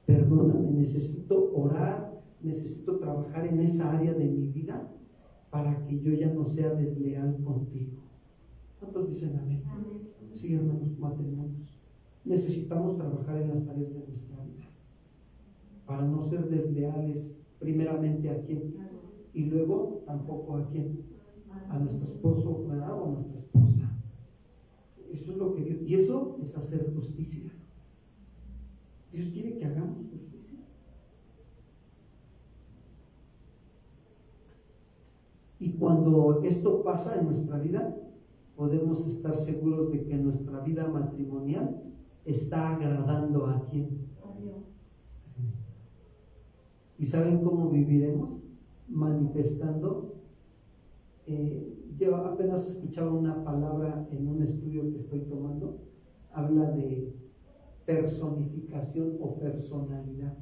Speaker 2: perdóname, necesito orar, necesito trabajar en esa área de mi vida para que yo ya no sea desleal contigo. ¿Cuántos dicen amén? Sí, hermanos, matrimonios. Necesitamos trabajar en las áreas de nuestra vida para no ser desleales primeramente a quién y luego tampoco a quién, a nuestro esposo, ¿verdad? O a nuestra esposa. Eso es lo que Dios, y eso es hacer justicia. Dios quiere que hagamos justicia. Y cuando esto pasa en nuestra vida, podemos estar seguros de que nuestra vida matrimonial está agradando a quién. ¿Y saben cómo viviremos? Manifestando. Yo apenas escuchaba una palabra en un estudio que estoy tomando, habla de personificación o personalidad.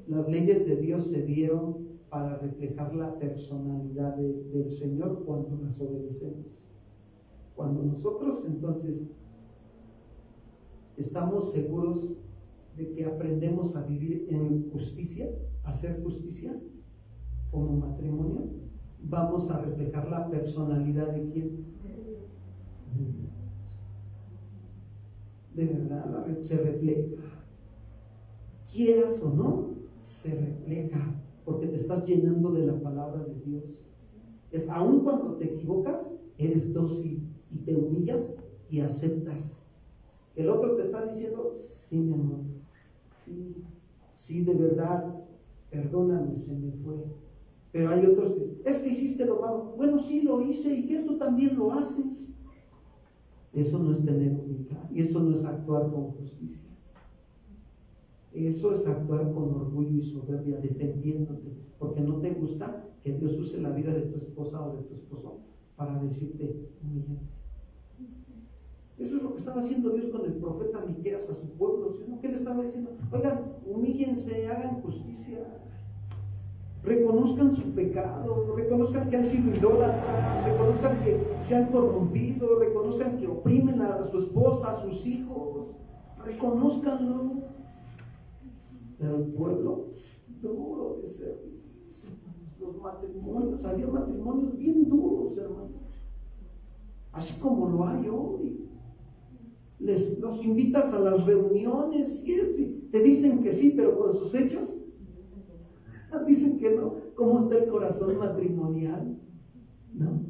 Speaker 2: Las leyes de Dios se dieron para reflejar la personalidad del Señor cuando las obedecemos. Cuando nosotros entonces estamos seguros de que aprendemos a vivir en justicia, a hacer justicia como matrimonio, vamos a reflejar la personalidad de quién. De verdad, se refleja. Quieras o no, se refleja, porque te estás llenando de la palabra de Dios. Es aun cuando te equivocas, eres dócil y te humillas y aceptas. El otro te está diciendo, sí, mi amor, sí, de verdad, perdóname, se me fue. Pero hay otros que, es que hiciste lo malo. Bueno, sí lo hice, y que tú también lo haces. Eso no es tener humildad, y eso no es actuar con justicia. Eso es actuar con orgullo y soberbia, defendiéndote, porque no te gusta que Dios use la vida de tu esposa o de tu esposo para decirte, humíllate. Eso es lo que estaba haciendo Dios con el profeta Miqueas a su pueblo, ¿sí? ¿Qué le estaba diciendo? Oigan, humíllense, hagan justicia, reconozcan su pecado, reconozcan que han sido idólatras, reconozcan que se han corrompido, reconozcan que oprimen a su esposa, a sus hijos, reconózcanlo. Pero el pueblo, duro de servir, los matrimonios, había matrimonios bien duros, hermanos, así como lo hay hoy. Los invitas a las reuniones y te dicen que sí, pero con sus hechos dicen que no. ¿Cómo está el corazón matrimonial? ¿No?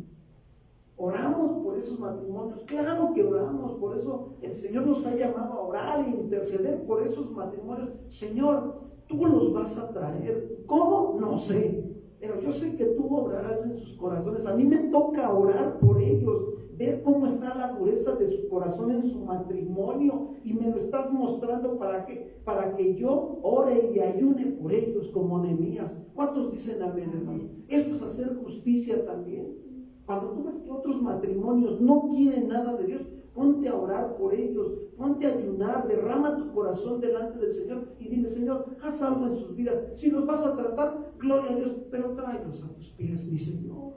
Speaker 2: Oramos por esos matrimonios, claro que oramos, por eso el Señor nos ha llamado a orar e interceder por esos matrimonios. Señor, tú los vas a traer. ¿Cómo? No sé, pero yo sé que tú obrarás en sus corazones. A mí me toca orar por ellos, ver cómo está la pureza de su corazón en su matrimonio, y me lo estás mostrando para que yo ore y ayune por ellos como Nehemías. ¿Cuántos dicen amén, hermano? Eso es hacer justicia también. Cuando tú ves que otros matrimonios no quieren nada de Dios, ponte a orar por ellos, ponte a ayunar, derrama tu corazón delante del Señor y dile, Señor, haz algo en sus vidas. Si los vas a tratar, gloria a Dios, pero tráelos a tus pies, mi Señor.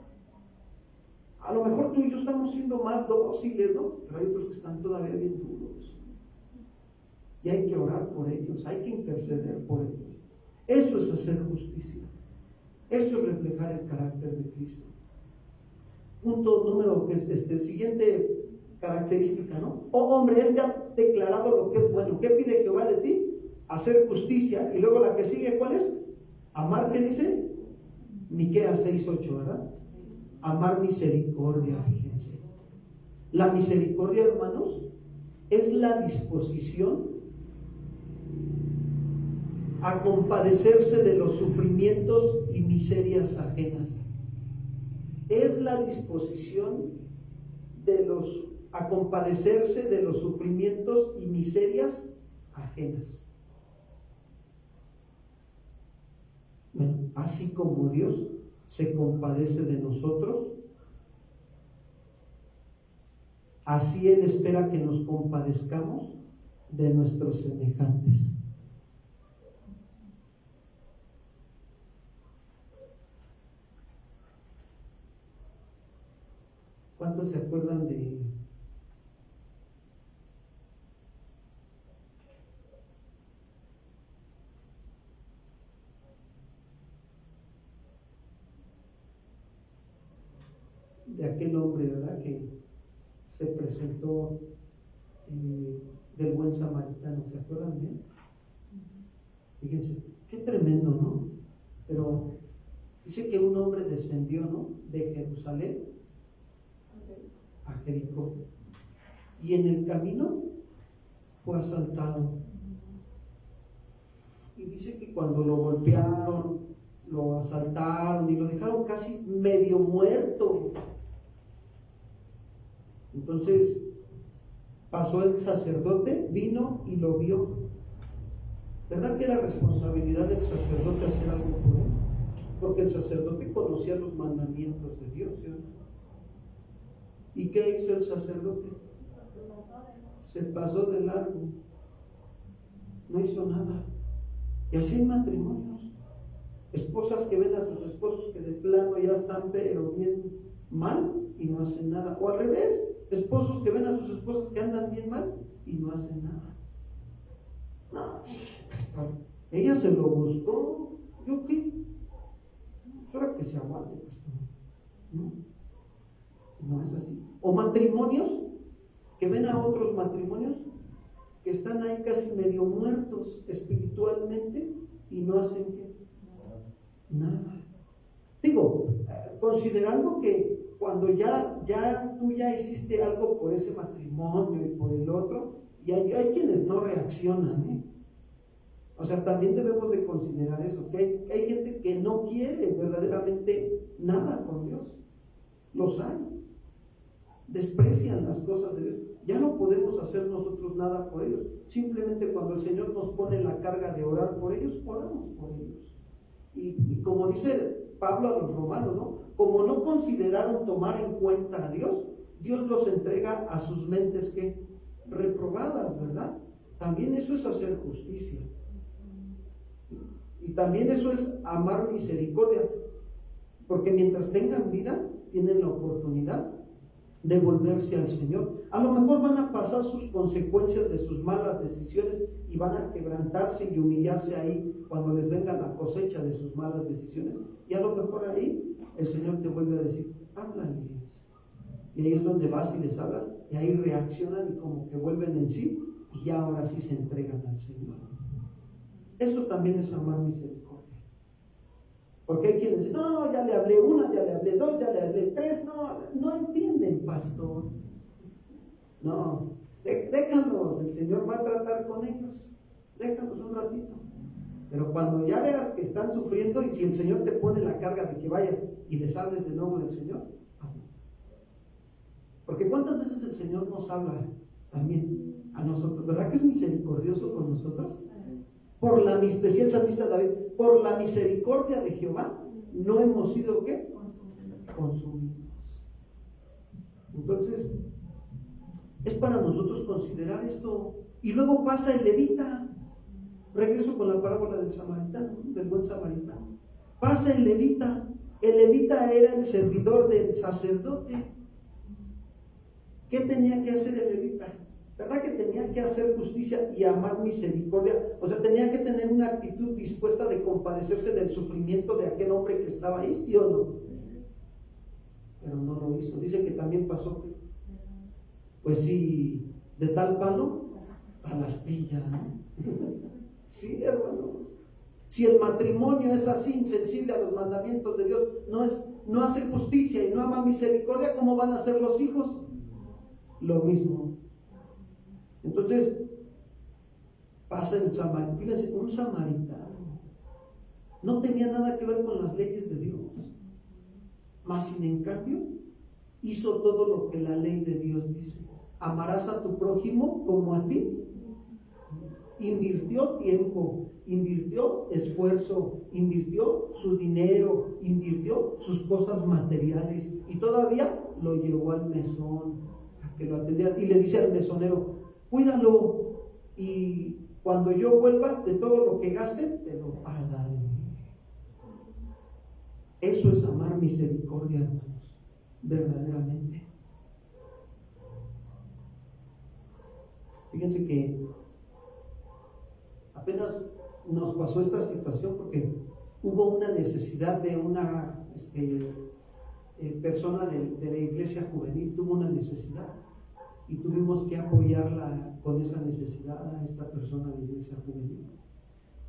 Speaker 2: A lo mejor tú y yo estamos siendo más dóciles, ¿no? Pero hay otros que están todavía bien duros. Y hay que orar por ellos, hay que interceder por ellos. Eso es hacer justicia. Eso es reflejar el carácter de Cristo. Punto número, siguiente característica, ¿no? Oh hombre, Él te ha declarado lo que es bueno. ¿Qué pide Jehová de ti? Hacer justicia. Y luego la que sigue, ¿cuál es? Amar, ¿qué dice? Miqueas 6:8, ¿verdad? Amar misericordia, fíjense. La misericordia, hermanos, es la disposición a compadecerse de los sufrimientos y miserias ajenas. Es la disposición a compadecerse de los sufrimientos y miserias ajenas. Bueno, así como Dios se compadece de nosotros, así Él espera que nos compadezcamos de nuestros semejantes. ¿Cuántos se acuerdan de aquel hombre, ¿verdad?, que se presentó del buen samaritano? ¿Se acuerdan de él? Fíjense, qué tremendo, ¿no? Pero dice que un hombre descendió, ¿no?, de Jerusalén a Jericó, y en el camino fue asaltado. Y dice que cuando lo golpearon, lo asaltaron y lo dejaron casi medio muerto. Entonces pasó el sacerdote, vino y lo vio. ¿Verdad que era responsabilidad del sacerdote hacer algo por él? Porque el sacerdote conocía los mandamientos de Dios, ¿sí? ¿Y qué hizo el sacerdote? Se pasó de largo, no hizo nada. Y así hay matrimonios, esposas que ven a sus esposos que de plano ya están pero bien mal y no hacen nada, o al revés, esposos que ven a sus esposas que andan bien mal y no hacen nada. No, ella se lo buscó, ¿yo qué? Ahora que se aguante, pastor. No es así. O matrimonios que ven a otros matrimonios que están ahí casi medio muertos espiritualmente y no hacen ¿qué? Nada. Digo, considerando que cuando tú ya hiciste algo por ese matrimonio y por el otro, y hay quienes no reaccionan, ¿eh? O sea, también debemos de considerar eso, que hay gente que no quiere verdaderamente nada con Dios. Los hay. Desprecian las cosas de Dios. Ya no podemos hacer nosotros nada por ellos. Simplemente cuando el Señor nos pone la carga de orar por ellos, oramos por ellos. Y como dice Pablo a los romanos, ¿no? Como no consideraron tomar en cuenta a Dios, Dios los entrega a sus mentes que reprobadas, ¿verdad? También eso es hacer justicia. Y también eso es amar misericordia, porque mientras tengan vida, tienen la oportunidad de volverse al Señor. A lo mejor van a pasar sus consecuencias de sus malas decisiones y van a quebrantarse y humillarse ahí cuando les venga la cosecha de sus malas decisiones. Y a lo mejor ahí el Señor te vuelve a decir, háblales. Y ahí es donde vas y les hablas, y ahí reaccionan y como que vuelven en sí, y ya ahora sí se entregan al Señor. Eso también es amar misericordia. Porque hay quienes dicen, no, ya le hablé una, ya le hablé dos, ya le hablé tres, no entienden, pastor. No, déjalos, el Señor va a tratar con ellos, déjalos un ratito. Pero cuando ya veas que están sufriendo y si el Señor te pone la carga de que vayas y les hables de nuevo del Señor, hazlo. Porque ¿cuántas veces el Señor nos habla también a nosotros? ¿Verdad que es misericordioso con nosotros? Decía el salmista David, por la misericordia de Jehová no hemos sido ¿qué? Consumidos. Entonces, es para nosotros considerar esto. Y luego pasa el levita. Regreso con la parábola del samaritano, del buen samaritano. Pasa el levita. El levita era el servidor del sacerdote. ¿Qué tenía que hacer el levita? ¿Verdad que tenía que hacer justicia y amar misericordia? O sea, tenía que tener una actitud dispuesta de compadecerse del sufrimiento de aquel hombre que estaba ahí, ¿sí o no? Pero no lo hizo. Dice que también pasó. Pues sí, de tal palo, tal astilla, ¿no? Sí, hermanos. Si el matrimonio es así, insensible a los mandamientos de Dios, no hace justicia y no ama misericordia, ¿cómo van a ser los hijos? Lo mismo. Entonces, pasa el samaritano. Fíjense, un samaritano no tenía nada que ver con las leyes de Dios, mas sin en cambio hizo todo lo que la ley de Dios dice. Amarás a tu prójimo como a ti. Invirtió tiempo, invirtió esfuerzo, invirtió su dinero, invirtió sus cosas materiales y todavía lo llevó al mesón a que lo atendiera y le dice al mesonero: cuídalo y cuando yo vuelva, de todo lo que gaste, te lo pagaré. Eso es amar misericordia, hermanos, verdaderamente. Fíjense que apenas nos pasó esta situación porque hubo una necesidad de una persona de la iglesia juvenil, tuvo una necesidad y tuvimos que apoyarla con esa necesidad a esta persona de la iglesia juvenil.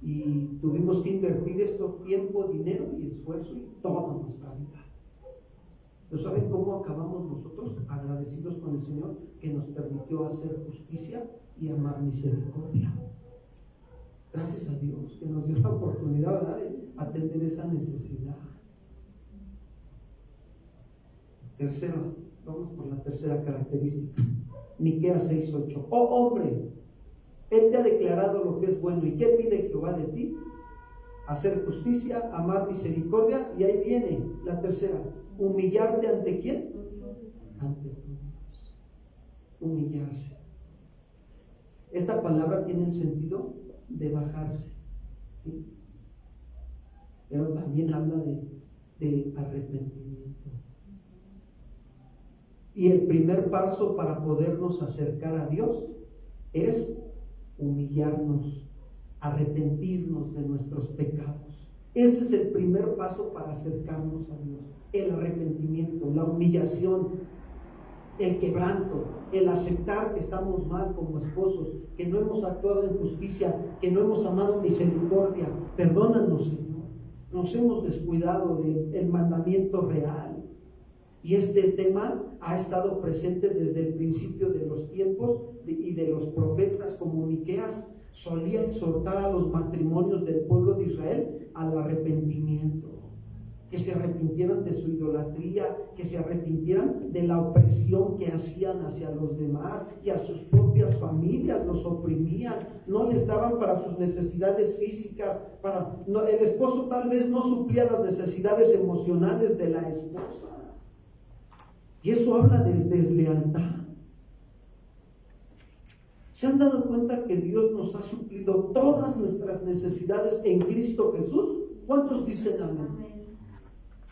Speaker 2: Y tuvimos que invertir esto, tiempo, dinero y esfuerzo y toda nuestra vida. ¿Pero saben cómo acabamos nosotros? Agradecidos con el Señor que nos permitió hacer justicia y amar misericordia. Gracias a Dios que nos dio la oportunidad, ¿verdad?, de atender esa necesidad. Tercero, vamos por la tercera característica. Miqueas 6:8. Oh hombre, Él te ha declarado lo que es bueno. ¿Y qué pide Jehová de ti? Hacer justicia, amar misericordia. Y ahí viene la tercera. Humillarte ante ¿quién? Ante Dios. Humillarse. Esta palabra tiene el sentido de bajarse, ¿sí? Pero también habla de arrepentimiento. Y el primer paso para podernos acercar a Dios es humillarnos, arrepentirnos de nuestros pecados. Ese es el primer paso para acercarnos a Dios, el arrepentimiento, la humillación, el quebranto, el aceptar que estamos mal como esposos, que no hemos actuado en justicia, que no hemos amado misericordia. Perdónanos, Señor, nos hemos descuidado del mandamiento real. Y este tema ha estado presente desde el principio de los tiempos y de los profetas, como Miqueas solía exhortar a los matrimonios del pueblo de Israel al arrepentimiento, que se arrepintieran de su idolatría, que se arrepintieran de la opresión que hacían hacia los demás y a sus propias familias, los oprimían, no les daban para sus necesidades físicas, el esposo tal vez no suplía las necesidades emocionales de la esposa. Y eso habla de deslealtad. ¿Se han dado cuenta que Dios nos ha suplido todas nuestras necesidades en Cristo Jesús? ¿Cuántos dicen amén?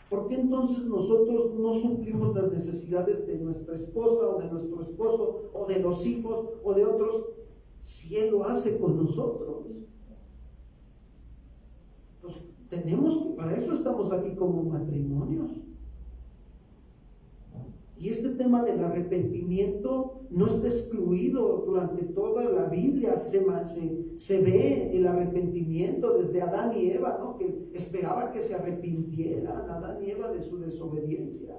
Speaker 2: ¿Por qué entonces nosotros no suplimos las necesidades de nuestra esposa o de nuestro esposo o de los hijos o de otros si Él lo hace con nosotros? Pues para eso estamos aquí como matrimonios. Y este tema del arrepentimiento no está excluido durante toda la Biblia. Se ve el arrepentimiento desde Adán y Eva, ¿no?, que esperaba que se arrepintieran Adán y Eva de su desobediencia.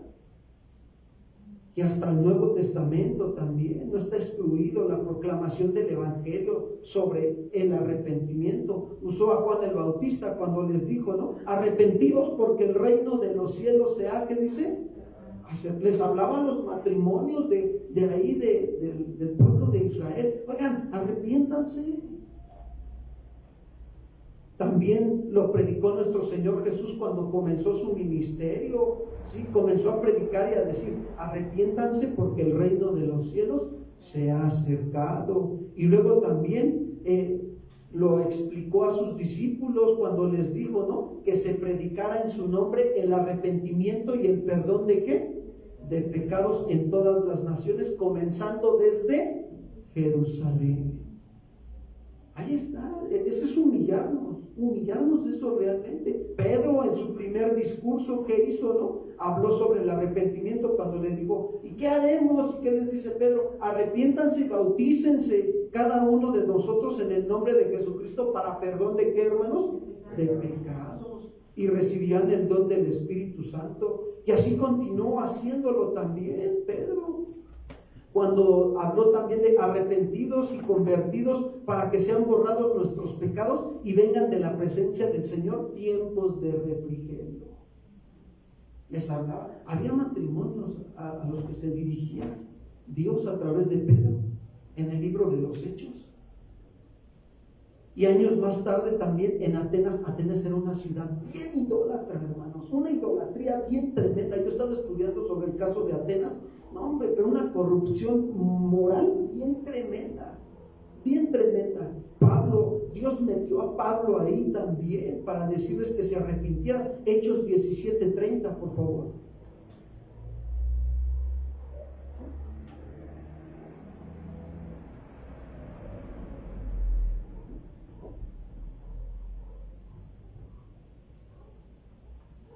Speaker 2: Y hasta el Nuevo Testamento también no está excluido la proclamación del Evangelio sobre el arrepentimiento. Usó a Juan el Bautista cuando les dijo, ¿no?, arrepentidos porque el reino de los cielos se ha, ¿qué dice? Les hablaban los matrimonios del pueblo de Israel. Oigan, arrepiéntanse. También lo predicó nuestro Señor Jesús cuando comenzó su ministerio, ¿sí? Comenzó a predicar y a decir, arrepiéntanse porque el reino de los cielos se ha acercado. Y luego también lo explicó a sus discípulos cuando les dijo, ¿no?, que se predicara en su nombre el arrepentimiento y el perdón de ¿qué? De pecados en todas las naciones, comenzando desde Jerusalén. Ahí está, ese es humillarnos eso realmente. Pedro en su primer discurso, ¿qué hizo? ¿No? Habló sobre el arrepentimiento cuando le dijo, ¿y qué haremos? ¿Y qué les dice Pedro? Arrepiéntanse y bautícense cada uno de nosotros en el nombre de Jesucristo para perdón de ¿qué, hermanos? De pecados. Y recibirán el don del Espíritu Santo. Y así continuó haciéndolo también Pedro. Cuando habló también de arrepentidos y convertidos para que sean borrados nuestros pecados y vengan de la presencia del Señor tiempos de refrigerio. Les hablaba, había matrimonios a los que se dirigía Dios a través de Pedro en el libro de los Hechos. Y años más tarde también en Atenas. Atenas era una ciudad bien idólatra, hermanos, una idolatría bien tremenda. Yo he estado estudiando sobre el caso de Atenas. No, hombre, pero una corrupción moral bien tremenda, bien tremenda. Dios metió a Pablo ahí también para decirles que se arrepintieran. Hechos 17:30, por favor.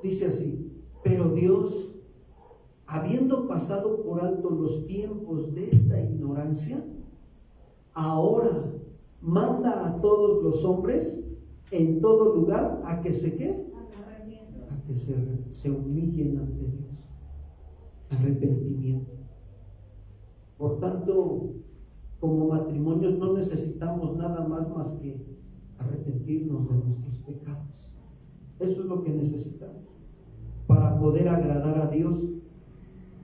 Speaker 2: Dice así, pero Dios, habiendo pasado por alto los tiempos de esta ignorancia, ahora manda a todos los hombres en todo lugar a que se ¿qué? A que se humillen ante Dios. Arrepentimiento. Por tanto, como matrimonios no necesitamos nada más que arrepentirnos de nuestros pecados. Eso es lo que necesitamos para poder agradar a Dios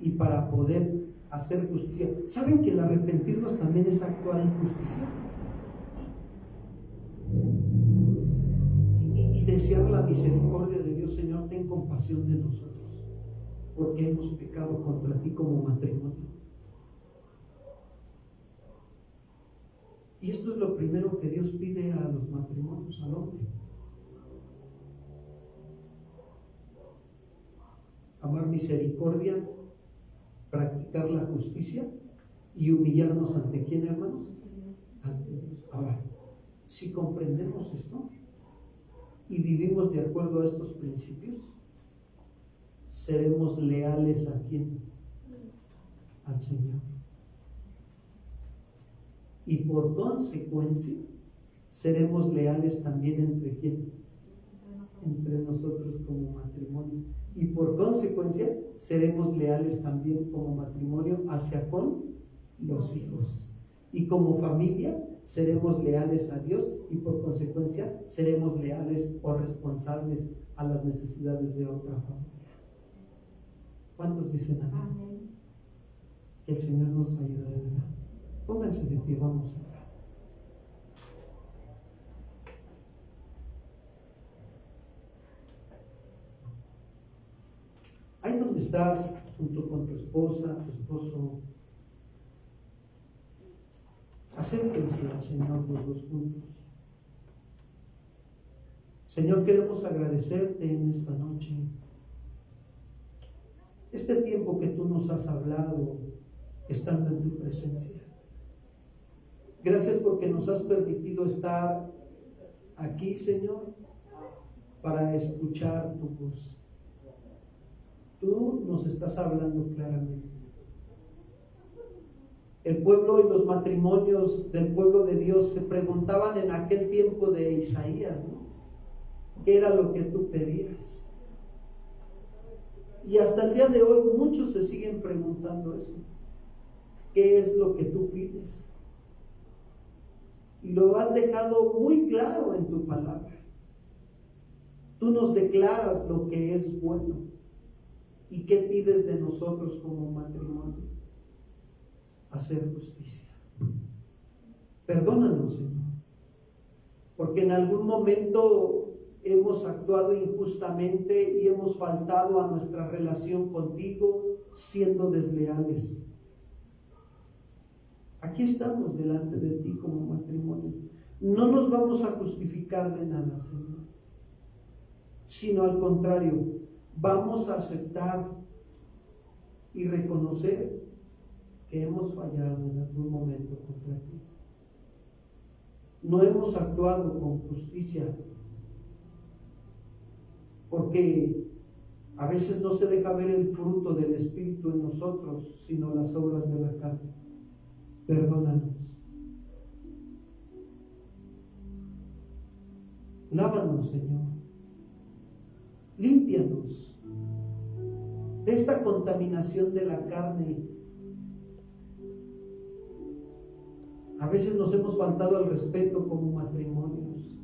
Speaker 2: y para poder hacer justicia. ¿Saben que el arrepentirnos también es actuar en justicia? Y desear la misericordia de Dios. Señor, ten compasión de nosotros, porque hemos pecado contra ti como matrimonio. Y esto es lo primero que Dios pide a los matrimonios, al hombre. Amar misericordia, practicar la justicia y humillarnos ante ¿quién, hermanos? Ante Dios. Ahora, si comprendemos esto y vivimos de acuerdo a estos principios, seremos leales ¿a quién? Al Señor. Y por consecuencia, seremos leales también entre ¿quién? Entre nosotros como matrimonio. Y por consecuencia, seremos leales también como matrimonio hacia con los hijos. Y como familia, seremos leales a Dios y por consecuencia, seremos leales o responsables a las necesidades de otra familia. ¿Cuántos dicen amén? Que el Señor nos ayude de verdad. Pónganse de pie, vamos a orar. Ahí donde estás, junto con tu esposa, tu esposo, acérquense al Señor los dos juntos. Señor, queremos agradecerte en esta noche este tiempo que tú nos has hablado estando en tu presencia. Gracias porque nos has permitido estar aquí, Señor, para escuchar tu voz. Tú nos estás hablando claramente. El pueblo y los matrimonios del pueblo de Dios se preguntaban en aquel tiempo de Isaías, ¿no? ¿Qué era lo que tú pedías? Y hasta el día de hoy muchos se siguen preguntando eso. ¿Qué es lo que tú pides? Y lo has dejado muy claro en tu palabra. Tú nos declaras lo que es bueno. ¿Y qué pides de nosotros como matrimonio? Hacer justicia. Perdónanos, Señor, porque en algún momento hemos actuado injustamente y hemos faltado a nuestra relación contigo siendo desleales. Aquí estamos delante de ti como matrimonio. No nos vamos a justificar de nada, Señor, sino al contrario, vamos a aceptar y reconocer que hemos fallado en algún momento contra ti. No hemos actuado con justicia, porque a veces no se deja ver el fruto del Espíritu en nosotros, sino las obras de la carne. Perdónanos. Lávanos, Señor. Límpianos de esta contaminación de la carne. A veces nos hemos faltado al respeto como matrimonios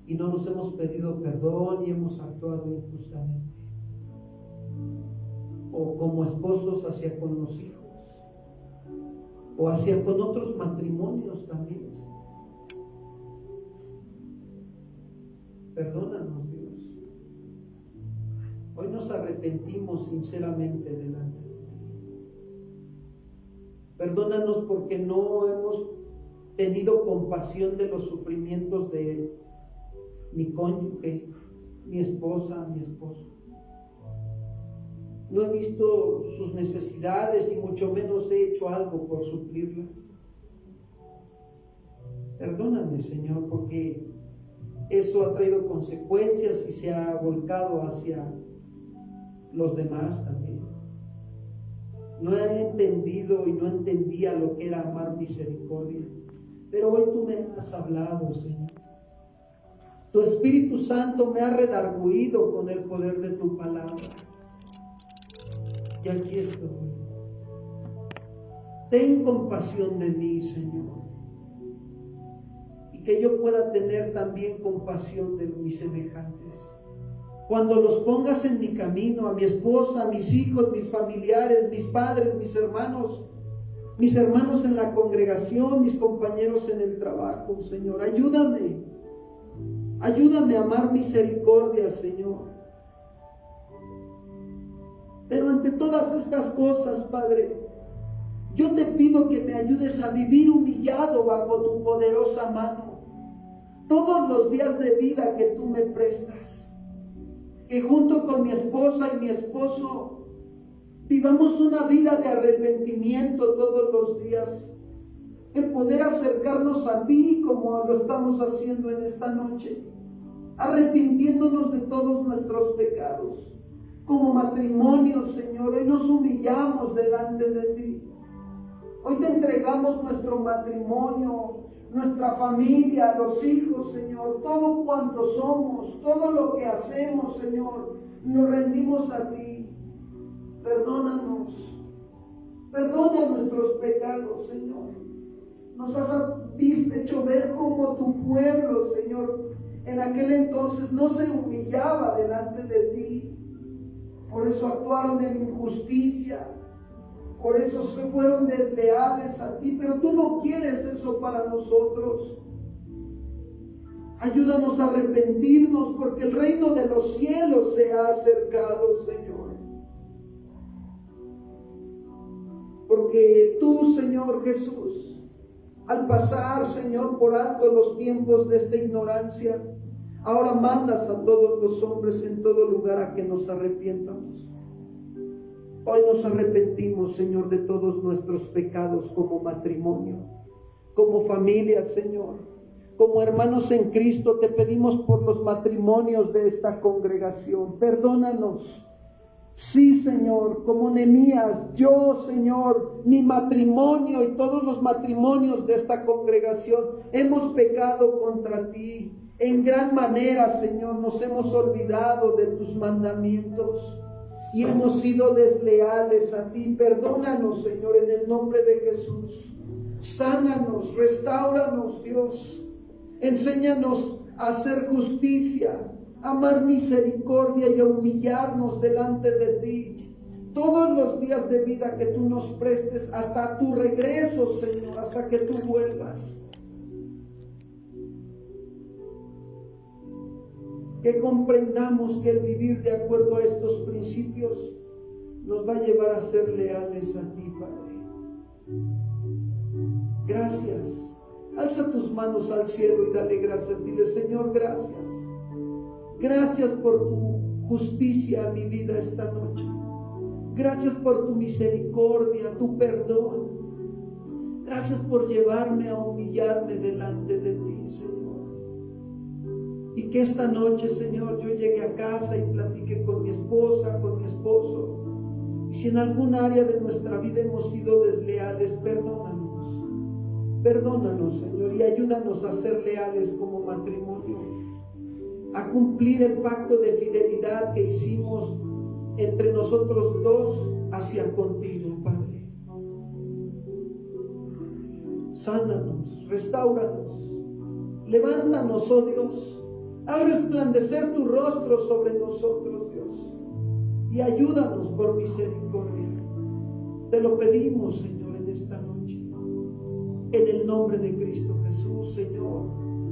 Speaker 2: y no nos hemos pedido perdón y hemos actuado injustamente. O como esposos hacia con los hijos, o hacia con otros matrimonios también. Perdónanos, Dios. Hoy nos arrepentimos sinceramente delante de ti. Perdónanos porque no hemos tenido compasión de los sufrimientos de mi cónyuge, mi esposa, mi esposo. No he visto sus necesidades y mucho menos he hecho algo por suplirlas. Perdóname, Señor, porque eso ha traído consecuencias y se ha volcado hacia los demás también. No he entendido y no entendía lo que era amar misericordia, pero hoy tú me has hablado, Señor. Tu Espíritu Santo me ha redarguido con el poder de tu palabra. Y aquí estoy. Ten compasión de mí, Señor. Y que yo pueda tener también compasión de mis semejantes. Cuando los pongas en mi camino, a mi esposa, a mis hijos, mis familiares, mis padres, mis hermanos en la congregación, mis compañeros en el trabajo, Señor, ayúdame. Ayúdame a amar misericordia, Señor. Pero ante todas estas cosas, Padre, yo te pido que me ayudes a vivir humillado bajo tu poderosa mano todos los días de vida que tú me prestas. Que junto con mi esposa y mi esposo vivamos una vida de arrepentimiento todos los días. El poder acercarnos a ti como lo estamos haciendo en esta noche, arrepintiéndonos de todos nuestros pecados. Como matrimonio, Señor, hoy nos humillamos delante de ti. Hoy te entregamos nuestro matrimonio, nuestra familia, los hijos, Señor, todo cuanto somos, todo lo que hacemos, Señor, nos rendimos a ti. Perdónanos, perdona nuestros pecados, Señor. Nos has hecho ver como tu pueblo, Señor, en aquel entonces no se humillaba delante de ti. Por eso actuaron en injusticia, por eso se fueron desleales a ti, pero tú no quieres eso para nosotros. Ayúdanos a arrepentirnos porque el reino de los cielos se ha acercado, Señor. Porque tú, Señor Jesús, al pasar, Señor, por alto los tiempos de esta ignorancia, ahora mandas a todos los hombres en todo lugar a que nos arrepientamos. Hoy nos arrepentimos, Señor, de todos nuestros pecados como matrimonio, como familia, Señor, como hermanos en Cristo. Te pedimos por los matrimonios de esta congregación. Perdónanos. Sí, Señor, como Nehemías, yo, Señor, mi matrimonio y todos los matrimonios de esta congregación hemos pecado contra ti. En gran manera, Señor, nos hemos olvidado de tus mandamientos y hemos sido desleales a ti. Perdónanos, Señor, en el nombre de Jesús. Sánanos, restáuranos, Dios. Enséñanos a hacer justicia, a amar misericordia y a humillarnos delante de ti todos los días de vida que tú nos prestes hasta tu regreso, Señor, hasta que tú vuelvas. Que comprendamos que el vivir de acuerdo a estos principios nos va a llevar a ser leales a ti, Padre. Gracias. Alza tus manos al cielo y dale gracias. Dile, Señor, gracias. Gracias por tu justicia a mi vida esta noche. Gracias por tu misericordia, tu perdón. Gracias por llevarme a humillarme delante de ti, Señor. Y que esta noche, Señor, yo llegue a casa y platique con mi esposa, con mi esposo. Y si en algún área de nuestra vida hemos sido desleales, perdónanos. Perdónanos, Señor, y ayúdanos a ser leales como matrimonio, a cumplir el pacto de fidelidad que hicimos entre nosotros dos hacia contigo, Padre. Sánanos, restáuranos, levántanos, oh Dios, haz resplandecer tu rostro sobre nosotros, Dios, y ayúdanos por misericordia. Te lo pedimos, Señor, en esta noche, en el nombre de Cristo Jesús, Señor.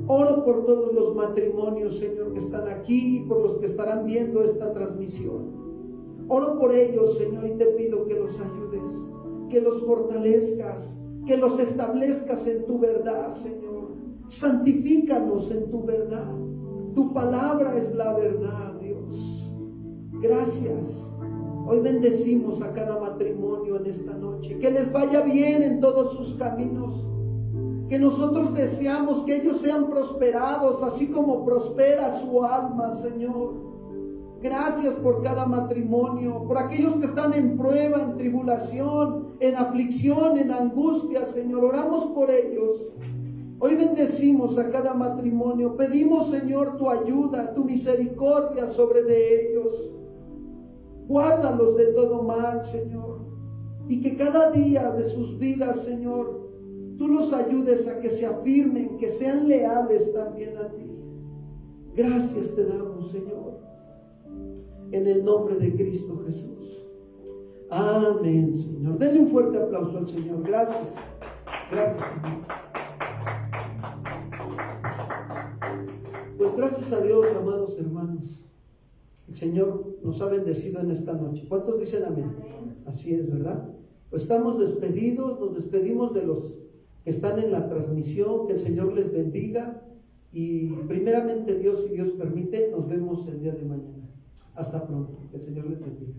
Speaker 2: Oro por todos los matrimonios, Señor, que están aquí, por los que estarán viendo esta transmisión. Oro por ellos, Señor, y te pido que los ayudes, que los fortalezcas, que los establezcas en tu verdad, Señor. Santifícanos en tu verdad. Tu palabra es la verdad, Dios. Gracias. Hoy bendecimos a cada matrimonio en esta noche. Que les vaya bien en todos sus caminos. Que nosotros deseamos que ellos sean prosperados, así como prospera su alma, Señor. Gracias por cada matrimonio, por aquellos que están en prueba, en tribulación, en aflicción, en angustia, Señor. Oramos por ellos. Hoy bendecimos a cada matrimonio. Pedimos, Señor, tu ayuda, tu misericordia sobre de ellos. Guárdalos de todo mal, Señor. Y que cada día de sus vidas, Señor, tú los ayudes a que se afirmen, que sean leales también a ti. Gracias te damos, Señor. En el nombre de Cristo Jesús. Amén, Señor. Denle un fuerte aplauso al Señor. Gracias. Gracias, Señor. Pues gracias a Dios, amados hermanos. El Señor nos ha bendecido en esta noche. ¿Cuántos dicen amén? Así es, ¿verdad? Pues estamos despedidos. Nos despedimos de los que están en la transmisión. Que el Señor les bendiga. Y primeramente Dios, si Dios permite, nos vemos el día de mañana. Hasta pronto. Que el Señor les bendiga.